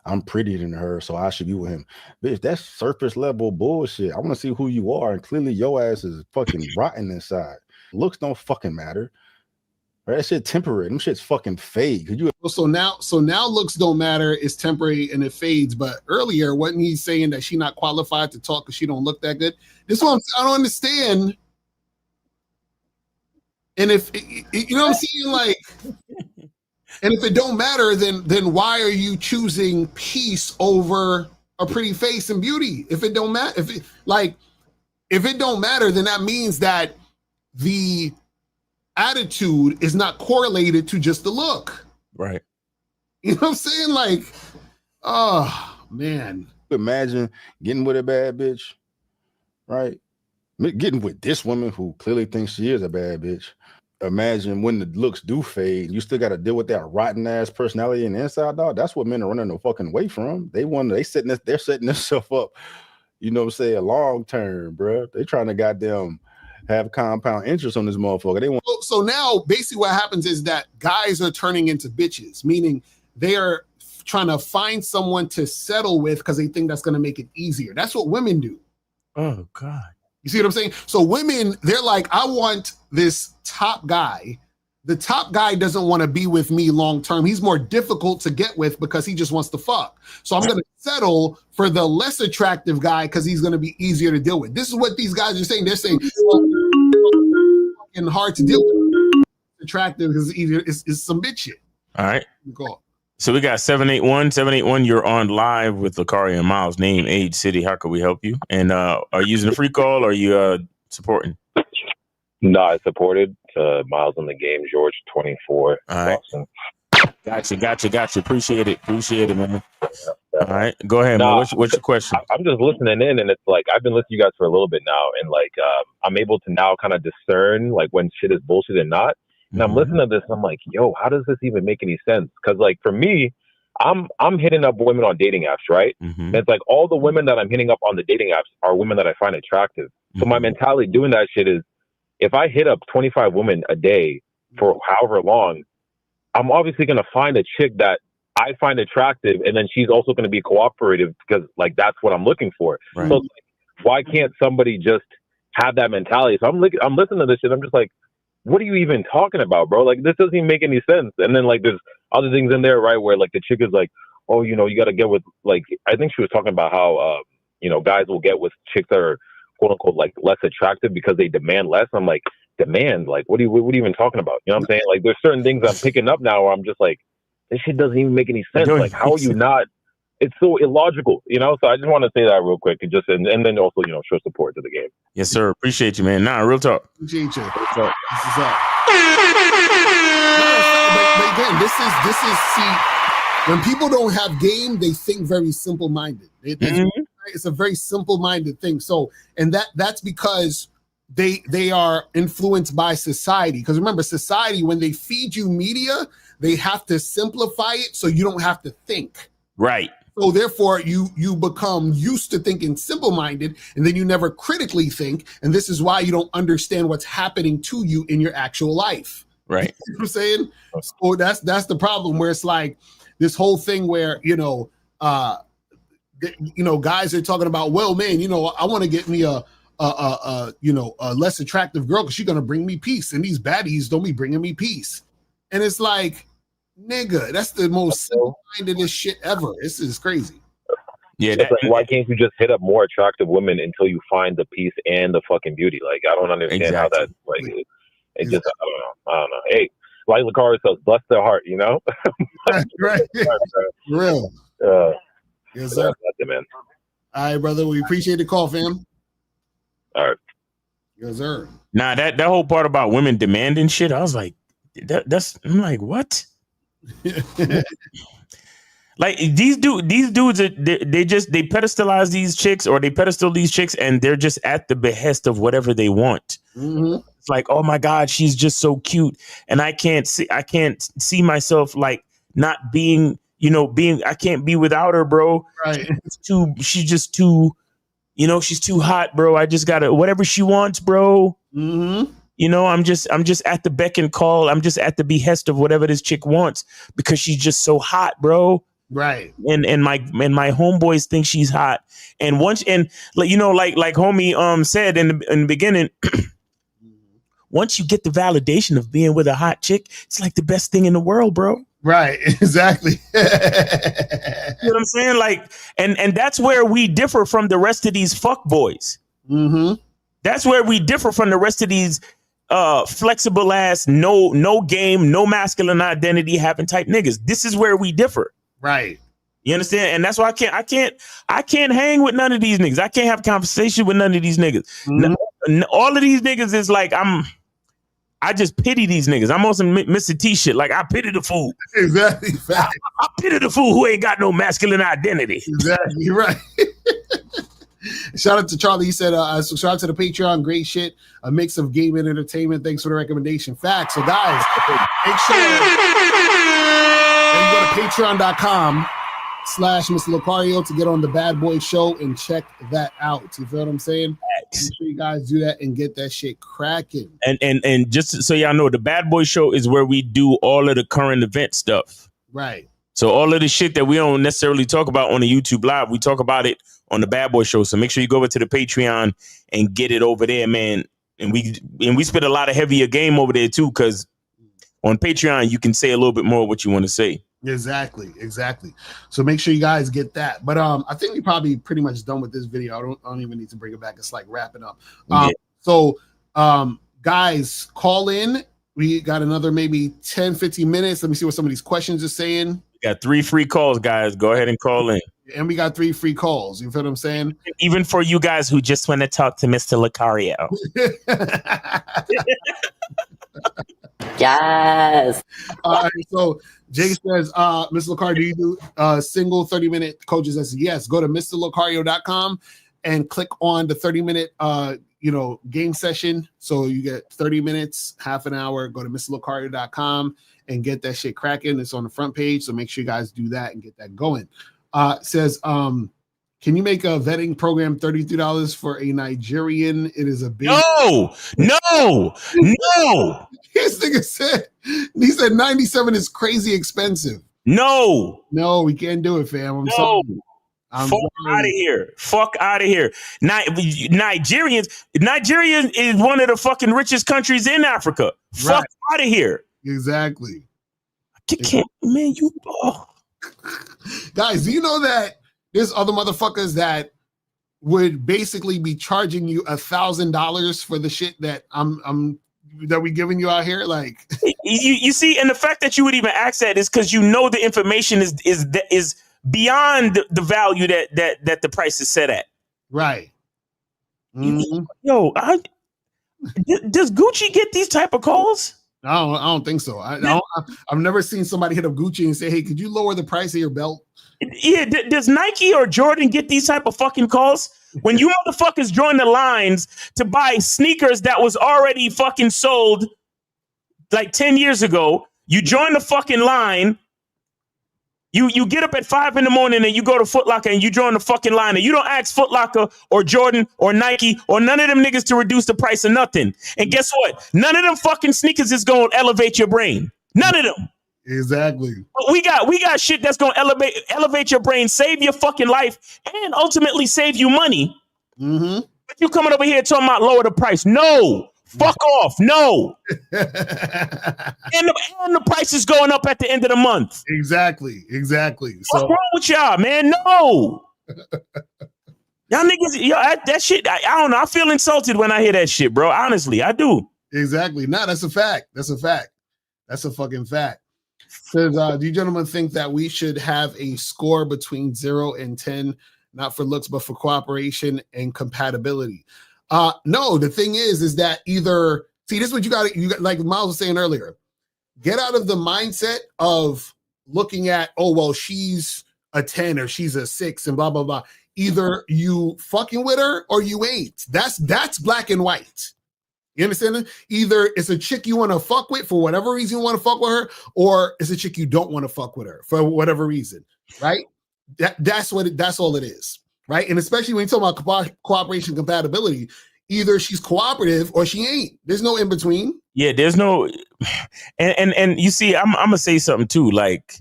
I'm prettier than her, so I should be with him. Bitch, that's surface level bullshit. I want to see who you are, and clearly your ass is fucking rotten inside. Looks don't fucking matter. Right? That shit temporary. Them shit's fucking fade. Could you? So now looks don't matter. It's temporary and it fades. But earlier, wasn't he saying that she not qualified to talk because she don't look that good? This one I don't understand. And if you know what I'm saying, like, and if it don't matter, then why are you choosing peace over a pretty face and beauty? If it don't matter, if it don't matter, then that means that the attitude is not correlated to just the look. Right. You know what I'm saying? Like, oh man. Imagine getting with a bad bitch, right? Getting with this woman who clearly thinks she is a bad bitch. Imagine when the looks do fade, you still got to deal with that rotten ass personality and inside dog. That's what men are running the fucking way from. They're setting themselves up, you know what I'm saying, long term, bro. They trying to goddamn have compound interest on this motherfucker. They want. So now basically what happens is that guys are turning into bitches, meaning they are trying to find someone to settle with because they think that's going to make it easier. That's what women do. Oh God. You see what I'm saying? So women, they're like, I want this top guy. The top guy doesn't want to be with me long term. He's more difficult to get with because he just wants to fuck. So I'm going to settle for the less attractive guy because he's going to be easier to deal with. This is what these guys are saying. They're saying fucking hard to deal with. Attractive because it's easier. It's some bitch shit. All right. Go. So we got 781. You're on live with Locario and Miles. Name, age, city. How can we help you? And are you using a free call or are you supporting? No, I supported Miles in the game. George, 24. All right. Boston. Gotcha. Appreciate it, man. All right. Go ahead, man. What's your question? I'm just listening in, and it's like I've been listening to you guys for a little bit now, and like I'm able to now kind of discern like when shit is bullshit and not. And I'm listening to this, and I'm like, yo, how does this even make any sense? Because like for me, I'm hitting up women on dating apps, right? And it's like all the women that I'm hitting up on the dating apps are women that I find attractive. So my mentality doing that shit is, if I hit up 25 women a day for however long, I'm obviously going to find a chick that I find attractive, and then she's also going to be cooperative because, like, that's what I'm looking for. Right. So, why can't somebody just have that mentality? So I'm listening to this shit. I'm just like, what are you even talking about, bro? Like, this doesn't even make any sense. And then, like, there's other things in there, right, where, like, the chick is like, oh, you know, you got to get with, like, I think she was talking about how, you know, guys will get with chicks that are, quote unquote, like, less attractive because they demand less. I'm like, demand? Like, what are you even talking about? You know what I'm saying? Like, there's certain things I'm picking up now where I'm just like, this shit doesn't even make any sense. Like, how are you not? It's so illogical, you know? So I just want to say that real quick and just, and then also, you know, show support to the game. Yes, sir. Appreciate you, man. Nah, real talk. Appreciate you. Real talk. This is up. But again, this is see, when people don't have game, they think very simple-minded. It's a very simple-minded thing. So, and that's because they are influenced by society. Because remember, society, when they feed you media, they have to simplify it so you don't have to think. Right. So therefore, you become used to thinking simple-minded, and then you never critically think. And this is why you don't understand what's happening to you in your actual life. Right. You know what I'm saying? So that's the problem, where it's like this whole thing where, guys are talking about, well, man, I want to get me a less attractive girl because she's gonna bring me peace, and these baddies don't be bringing me peace. And it's like, nigga, that's the most simple-mindedest shit ever. This is crazy. Yeah, it's like, why can't you just hit up more attractive women until you find the peace and the fucking beauty? Like, I don't understand how that, like, it just, I don't know. Hey, like Locario says, bless their heart, you know? Right. Real. Yes, sir. That's it, man. All right, brother. We appreciate the call, fam. All right. Yes, sir. Nah, that whole part about women demanding shit, I was like, I'm like, what? Like these dudes are, they pedestalize these chicks, or they pedestal these chicks, and they're just at the behest of whatever they want. It's like, oh my God, she's just so cute, and I can't see myself like not being, I can't be without her, bro. Right. She's just too, she's too hot, bro. I just gotta, whatever she wants, bro. I'm just at the beck and call. I'm just at the behest of whatever this chick wants because she's just so hot, bro. Right. And my homeboys think she's hot. And like homie said in the beginning, once you get the validation of being with a hot chick, it's like the best thing in the world, bro. Right. Exactly. You know what I'm saying? Like, and that's where we differ from the rest of these fuck boys. That's where we differ from the rest of these flexible ass, no game, no masculine identity having type niggas. This is where we differ. Right. You understand? And that's why I can't hang with none of these niggas. I can't have conversation with none of these niggas. All of these niggas is like, I just pity these niggas. I'm on some Mr. T shit. Like, I pity the fool. Exactly. I pity the fool who ain't got no masculine identity. Exactly. Right. Shout out to Charlie. He said, subscribe to the Patreon. Great shit. A mix of game and entertainment. Thanks for the recommendation. Facts. So guys, make sure you go to patreon.com/Mr. Locario to get on the Bad Boy Show and check that out. You feel what I'm saying? Make sure you guys do that and get that shit cracking. And just so y'all know, the Bad Boy Show is where we do all of the current event stuff. Right. So all of the shit that we don't necessarily talk about on the YouTube Live, we talk about it on the Bad Boy Show. So make sure you go over to the Patreon and get it over there, man. And we spit a lot of heavier game over there too, because on Patreon you can say a little bit more of what you want to say. Exactly. So make sure you guys get that. But I think we probably pretty much done with this video. I don't even need to bring it back. It's like wrapping up. So guys, call in. We got another maybe 10-15 minutes. Let me see what some of these questions are saying. We got 3 free calls, guys. Go ahead and call in. And we got 3 free calls. You feel what I'm saying? Even for you guys who just want to talk to Mr. Locario. Yes. All right. So Jake says, Mr. Locario, do you do single 30-minute coaches? I said, yes. Go to MrLocario.com and click on the 30-minute game session. So you get 30 minutes, half an hour. Go to MrLocario.com and get that shit cracking. It's on the front page. So make sure you guys do that and get that going. It says, can you make a vetting program $33 for a Nigerian? It is a big No. This nigga said, he said 97 is crazy expensive. No, we can't do it, fam. I'm sorry. Fuck out of here. Nigeria is one of the fucking richest countries in Africa. Fuck out of here. Exactly. Man, you guys, do you know that there's other motherfuckers that would basically be charging you $1,000 for the shit that that we giving you out here? Like, you see, and the fact that you would even ask that is because the information is beyond the value that the price is set at. Right. Mm-hmm. Yo, does Gucci get these type of calls? I don't think so. I've never seen somebody hit up Gucci and say, "Hey, could you lower the price of your belt?" Yeah, does Nike or Jordan get these type of fucking calls? When you motherfuckers join the lines to buy sneakers that was already fucking sold like 10 years ago, you join the fucking line. You get up at 5 a.m. and you go to Foot Locker and you join the fucking line and you don't ask Foot Locker or Jordan or Nike or none of them niggas to reduce the price of nothing. And guess what? None of them fucking sneakers is going to elevate your brain. None of them. Exactly. But we got shit that's going to elevate your brain, save your fucking life, and ultimately save you money. Mm-hmm. But you coming over here talking about lower the price? No. Fuck off. No. and the price is going up at the end of the month. Exactly. What's wrong with y'all, man? No. Y'all niggas, that shit, I don't know. I feel insulted when I hear that shit, bro. Honestly, I do. Exactly. No, that's a fact. That's a fucking fact. Do you gentlemen think that we should have a score between 0 and 10, not for looks, but for cooperation and compatibility? No, the thing is that either, see, this is what you got, like Miles was saying earlier, get out of the mindset of looking at, oh, well, she's a 10 or she's a 6 and blah, blah, blah. Either you fucking with her or you ain't. That's black and white. You understand? Either it's a chick you want to fuck with for whatever reason you want to fuck with her, or it's a chick you don't want to fuck with her for whatever reason, right? That's all it is, right? And especially when you talk about cooperation compatibility, either she's cooperative or she ain't. There's no in between. Yeah, there's no, and you see, I'm gonna say something too, like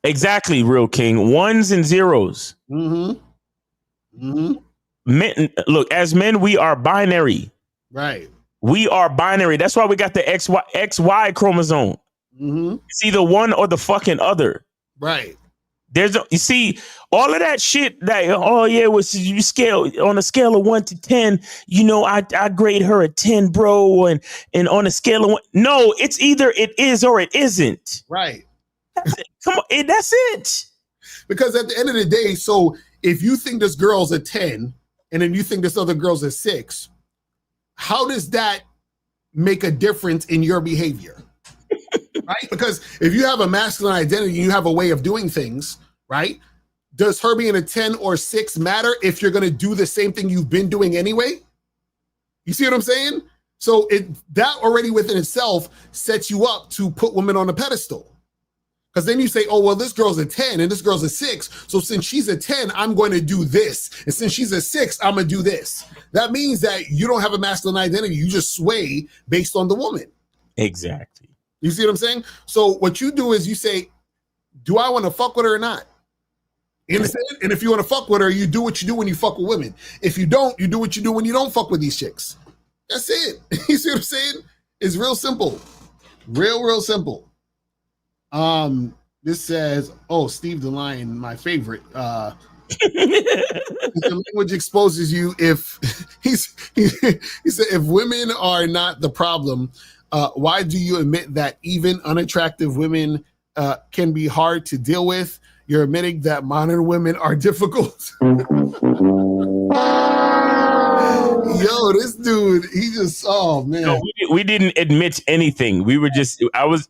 exactly, Real King, ones and zeros. Mm-hmm. Mm-hmm. Men, look, as men, we are binary. Right. We are binary. That's why we got the XY chromosome. Mm-hmm. It's either one or the fucking other. Right. You see, all of that shit that, oh yeah, you scale on a scale of 1 to 10, I grade her a 10, bro. And on a scale of 1, no, it's either it is or it isn't. Right. That's it. Come on, that's it. Because at the end of the day, so if you think this girl's a 10 and then you think this other girl's a 6, how does that make a difference in your behavior? Right? Because if you have a masculine identity, you have a way of doing things, right? Does her being a 10 or 6 matter if you're going to do the same thing you've been doing anyway? You see what I'm saying? So that already within itself sets you up to put women on a pedestal. Because then you say, oh, well, this girl's a 10 and this girl's a 6. So since she's a 10, I'm going to do this. And since she's a 6, I'm going to do this. That means that you don't have a masculine identity. You just sway based on the woman. Exactly. You see what I'm saying? So what you do is you say, do I want to fuck with her or not? You understand? And if you want to fuck with her, you do what you do when you fuck with women. If you don't, you do what you do when you don't fuck with these chicks. That's it. You see what I'm saying? It's real simple. Real simple. This says, oh, Steve the Lion, my favorite. The language exposes you if he said if women are not the problem, why do you admit that even unattractive women can be hard to deal with? You're admitting that modern women are difficult. Yo, this dude, he just, oh man. No, we didn't admit anything. We were just, I was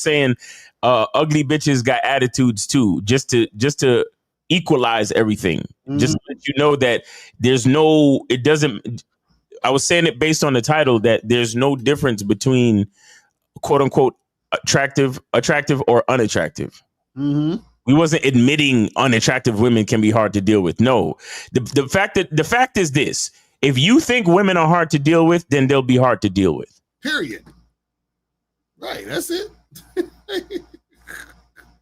saying ugly bitches got attitudes too, just to equalize everything. Mm-hmm. Just to let you know that there's no, it doesn't, I was saying it based on the title that there's no difference between quote unquote attractive or unattractive. Mm-hmm. We wasn't admitting unattractive women can be hard to deal with. No, the fact is this: if you think women are hard to deal with, then they'll be hard to deal with. Period. Right. That's it.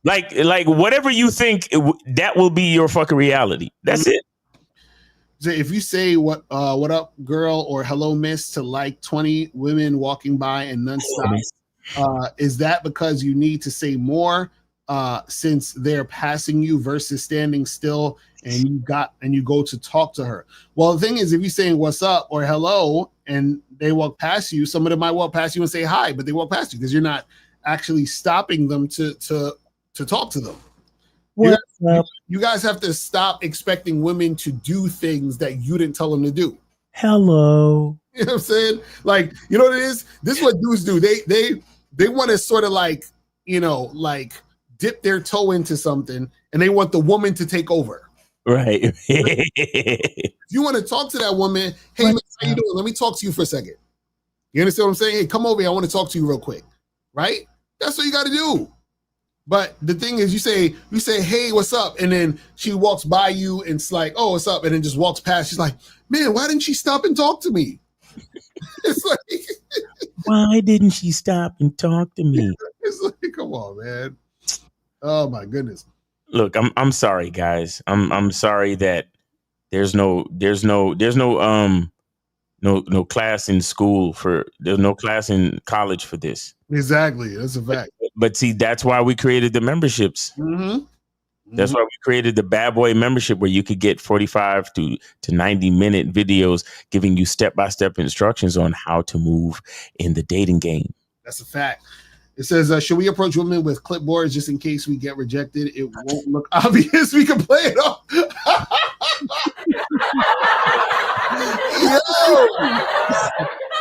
Like whatever you think, that will be your fucking reality. That's it. So if you say what up, girl, or hello, miss, to like 20 women walking by and none stop, is that because you need to say more since they're passing you versus standing still and you go to talk to her? Well, the thing is, if you're saying what's up or hello and they walk past you, some of them might walk past you and say hi, but they walk past you because you're not actually stopping them to talk to them. You guys have to stop expecting women to do things that you didn't tell them to do. Hello. You know what I'm saying? Like, you know what it is? This is what dudes do. They want to sort of like, you know, like dip their toe into something and they want the woman to take over. Right. If you want to talk to that woman, hey, man, how you doing? Let me talk to you for a second. You understand what I'm saying? Hey, come over here. I want to talk to you real quick. Right? That's what you got to do. But the thing is, you say, hey, what's up? And then she walks by you and it's like, oh, what's up? And then just walks past. She's like, man, why didn't she stop and talk to me? It's like, why didn't she stop and talk to me? It's like, come on, man. Oh my goodness. Look, I'm sorry, guys. I'm sorry that there's no class in school there's no class in college for this. Exactly. That's a fact. But see, that's why we created the memberships. Mm-hmm. That's why we created the Bad Boy membership, where you could get 45 to 90-minute videos giving you step-by-step instructions on how to move in the dating game. That's a fact. It says, should we approach women with clipboards just in case we get rejected? It won't look obvious. We can play it off. Yo!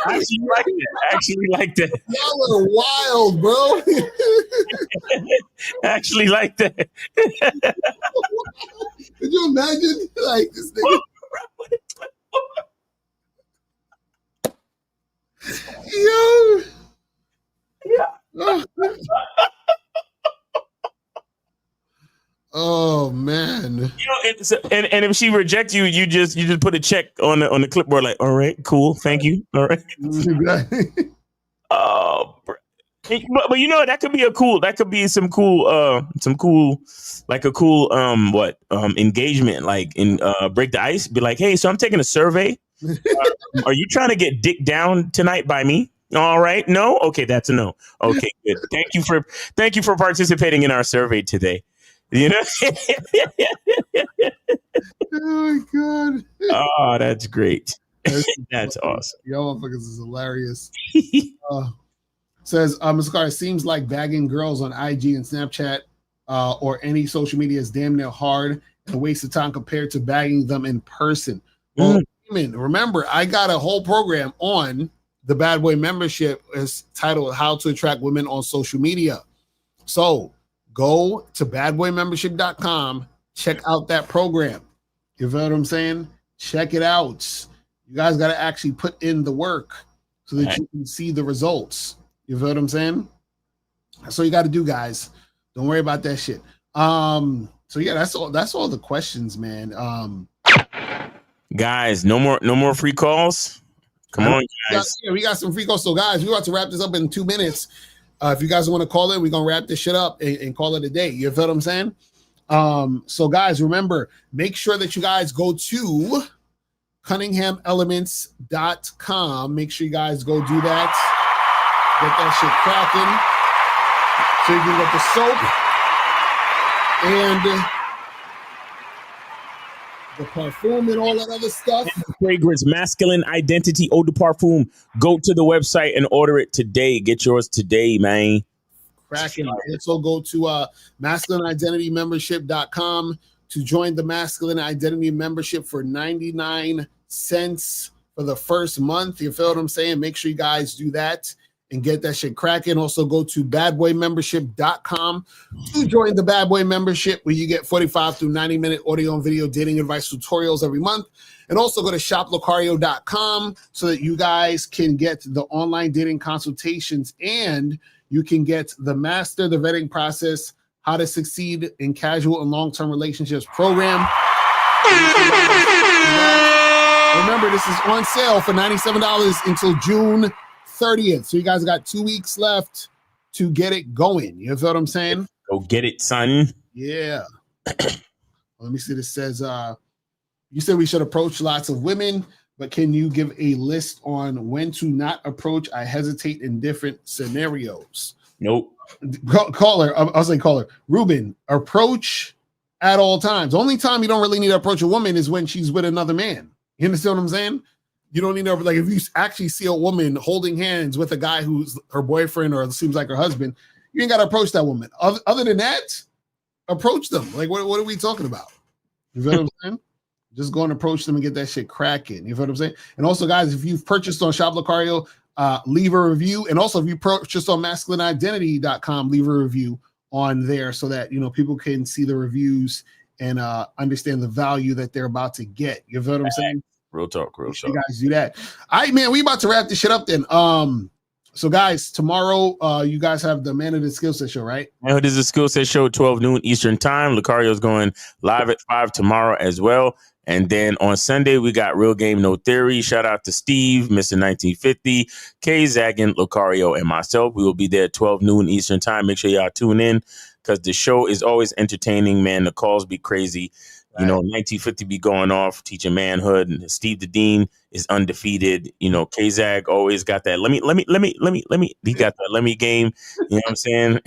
I actually like that. Y'all are wild, bro. Actually like that. Could you imagine? Like this nigga. Yo. Yeah. Oh man. You know, and if she rejects you, you just put a check on the clipboard, like, all right, cool, thank you. All right. But you know, that could be some cool engagement, like in break the ice, be like, hey, so I'm taking a survey. Are you trying to get dick down tonight by me? All right. No? Okay, that's a no. Okay, good. Thank you for participating in our survey today. You know? Oh my god. Oh, that's great. That's awesome. Y'all motherfuckers is hilarious. Says, Mr. Carter, seems like bagging girls on IG and Snapchat or any social media is damn near hard and a waste of time compared to bagging them in person. Well, remember, I got a whole program on the Bad Boy membership. Is titled How to Attract Women on Social Media. So go to badboymembership.com, check out that program. You feel what I'm saying? Check it out. You guys got to actually put in the work so that you can see the results. You feel what I'm saying? That's all you got to do, guys. Don't worry about that shit. So yeah, that's all the questions, man. Guys, no more free calls. Come on, guys. We got some free calls. So guys, we're about to wrap this up in 2 minutes. If you guys want to call in, we're gonna wrap this shit up and call it a day. You feel what I'm saying? So guys, remember, make sure that you guys go to CunninghamElements.com. Make sure you guys go do that. Get that shit cracking. So you can get the soap and the perfume and all that other stuff. Fragrance, masculine identity, eau de parfum. Go to the website and order it today. Get yours today, man. Cracking. So go to masculineidentitymembership.com to join the Masculine Identity Membership for 99 cents for the first month. You feel what I'm saying? Make sure you guys do that. and get that shit cracking. Also go to badboymembership.com to join the Bad Boy membership, where you get 45 through 90-minute audio and video dating advice tutorials every month. And also go to shoplocario.com so that you guys can get the online dating consultations, and you can get the Master the Vetting Process, How to Succeed in Casual and Long-Term Relationships program. Remember, this is on sale for $97 until June 30th. So you guys got 2 weeks left to get it going. You feel what I'm saying? Go get it, son. Yeah. Let me see. This says, you said we should approach lots of women, but can you give a list on when to not approach? I hesitate in different scenarios. Nope. Caller, I'll say caller. Ruben, approach at all times. Only time you don't really need to approach a woman is when she's with another man. You understand what I'm saying? You don't need to, like, if you actually see a woman holding hands with a guy who's her boyfriend or seems like her husband, you ain't got to approach that woman. Other than that, approach them. Like, what are we talking about? You feel what I'm saying? Just go and approach them and get that shit cracking. You feel what I'm saying? And also, guys, if you've purchased on Shop Locario, leave a review. And also, if you purchased on masculineidentity.com, leave a review on there so that, you know, people can see the reviews and understand the value that they're about to get. You feel what I'm saying? Real talk, real talk. You guys do that. All right, man, we about to wrap this shit up then. So guys, tomorrow you guys have the Man of the Skill Set show, right? Man, this is a skill set show, 12 noon Eastern time. Lucario's going live at 5 tomorrow as well. And then on Sunday, we got Real Game No Theory. Shout out to Steve, Mr. 1950, Kay Zaggin, Locario, and myself. We will be there at 12 noon Eastern time. Make sure y'all tune in, because the show is always entertaining, man. The calls be crazy. You know, 1950 be going off, teaching manhood, and Steve the Dean is undefeated. You know, K-Zag always got that. Let me. He got that. Let me game. You know what I'm saying?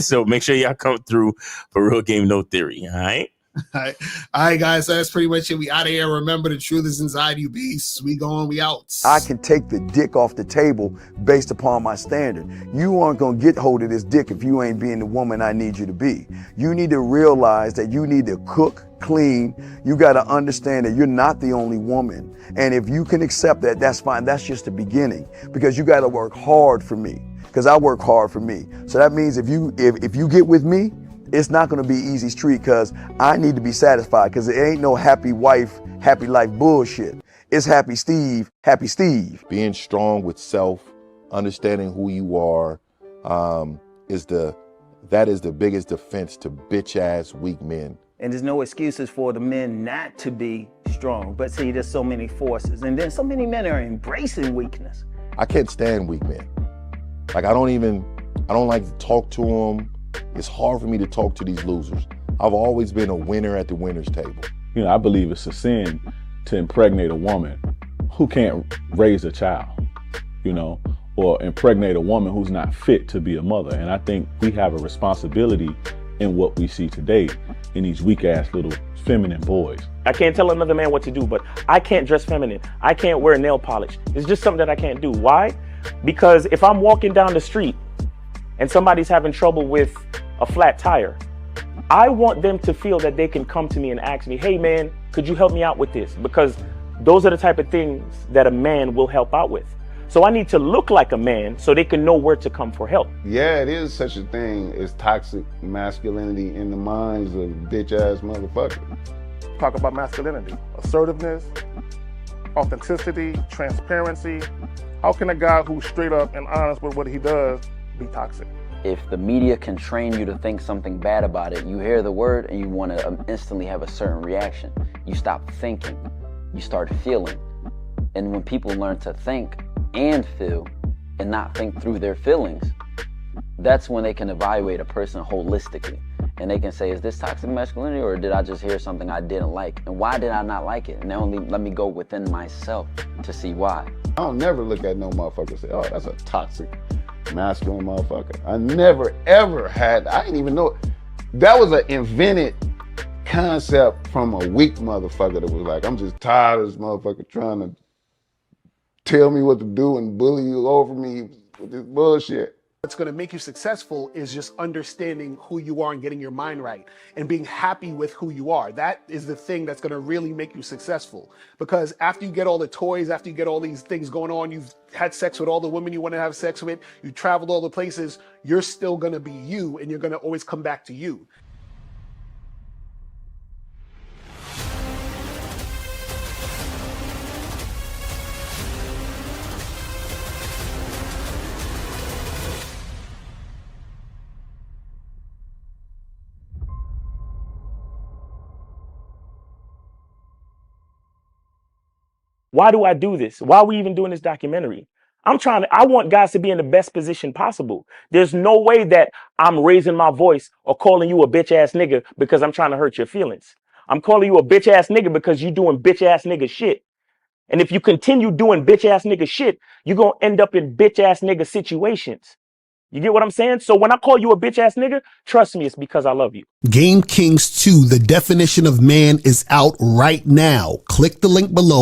So make sure y'all come through for Real Game No Theory. All right. All right, guys. So that's pretty much it. We out of here. Remember, the truth is inside you, beasts. We going, we out. I can take the dick off the table based upon my standard. You aren't going to get hold of this dick if you ain't being the woman I need you to be. You need to realize that you need to cook, clean. You got to understand that you're not the only woman. And if you can accept that, that's fine. That's just the beginning, because you got to work hard for me, because I work hard for me. So that means if you get with me, it's not going to be easy street, because I need to be satisfied, because it ain't no happy wife, happy life bullshit. It's happy Steve, happy Steve. Being strong with self, understanding who you are, is the biggest defense to bitch ass weak men. And there's no excuses for the men not to be strong. But see, there's so many forces, and then so many men are embracing weakness. I can't stand weak men. Like, I don't like to talk to them. It's hard for me to talk to these losers. I've always been a winner at the winner's table. You know, I believe it's a sin to impregnate a woman who can't raise a child, you know, or impregnate a woman who's not fit to be a mother. And I think we have a responsibility in what we see today in these weak ass little feminine boys. I can't tell another man what to do, but I can't dress feminine. I can't wear nail polish. It's just something that I can't do. Why? Because if I'm walking down the street and somebody's having trouble with a flat tire, I want them to feel that they can come to me and ask me, hey man, could you help me out with this? Because those are the type of things that a man will help out with. So I need to look like a man so they can know where to come for help. Yeah, it is such a thing as toxic masculinity in the minds of bitch ass motherfuckers. Talk about masculinity, assertiveness, authenticity, transparency. How can a guy who's straight up and honest with what he does be toxic? If the media can train you to think something bad about it, you hear the word and you want to instantly have a certain reaction. You stop thinking, you start feeling. And when people learn to think and feel and not think through their feelings, that's when they can evaluate a person holistically. And they can say, is this toxic masculinity, or did I just hear something I didn't like? And why did I not like it? And only let me go within myself to see why. I don't never look at no motherfucker and say, oh, that's a toxic masculine motherfucker. I never ever had, I didn't even know, that was an invented concept from a weak motherfucker that was like, I'm just tired of this motherfucker trying to tell me what to do and bully you over me with this bullshit. What's going to make you successful is just understanding who you are and getting your mind right and being happy with who you are. That is the thing that's going to really make you successful. Because after you get all the toys, after you get all these things going on, you've had sex with all the women you want to have sex with, you traveled all the places, you're still going to be you, and you're going to always come back to you. Why do I do this? Why are we even doing this documentary? I want guys to be in the best position possible. There's no way that I'm raising my voice or calling you a bitch ass nigga because I'm trying to hurt your feelings. I'm calling you a bitch ass nigga because you doing bitch ass nigga shit. And if you continue doing bitch ass nigga shit, you're going to end up in bitch ass nigga situations. You get what I'm saying? So when I call you a bitch ass nigga, trust me, it's because I love you. Game Kings 2, the definition of man, is out right now. Click the link below.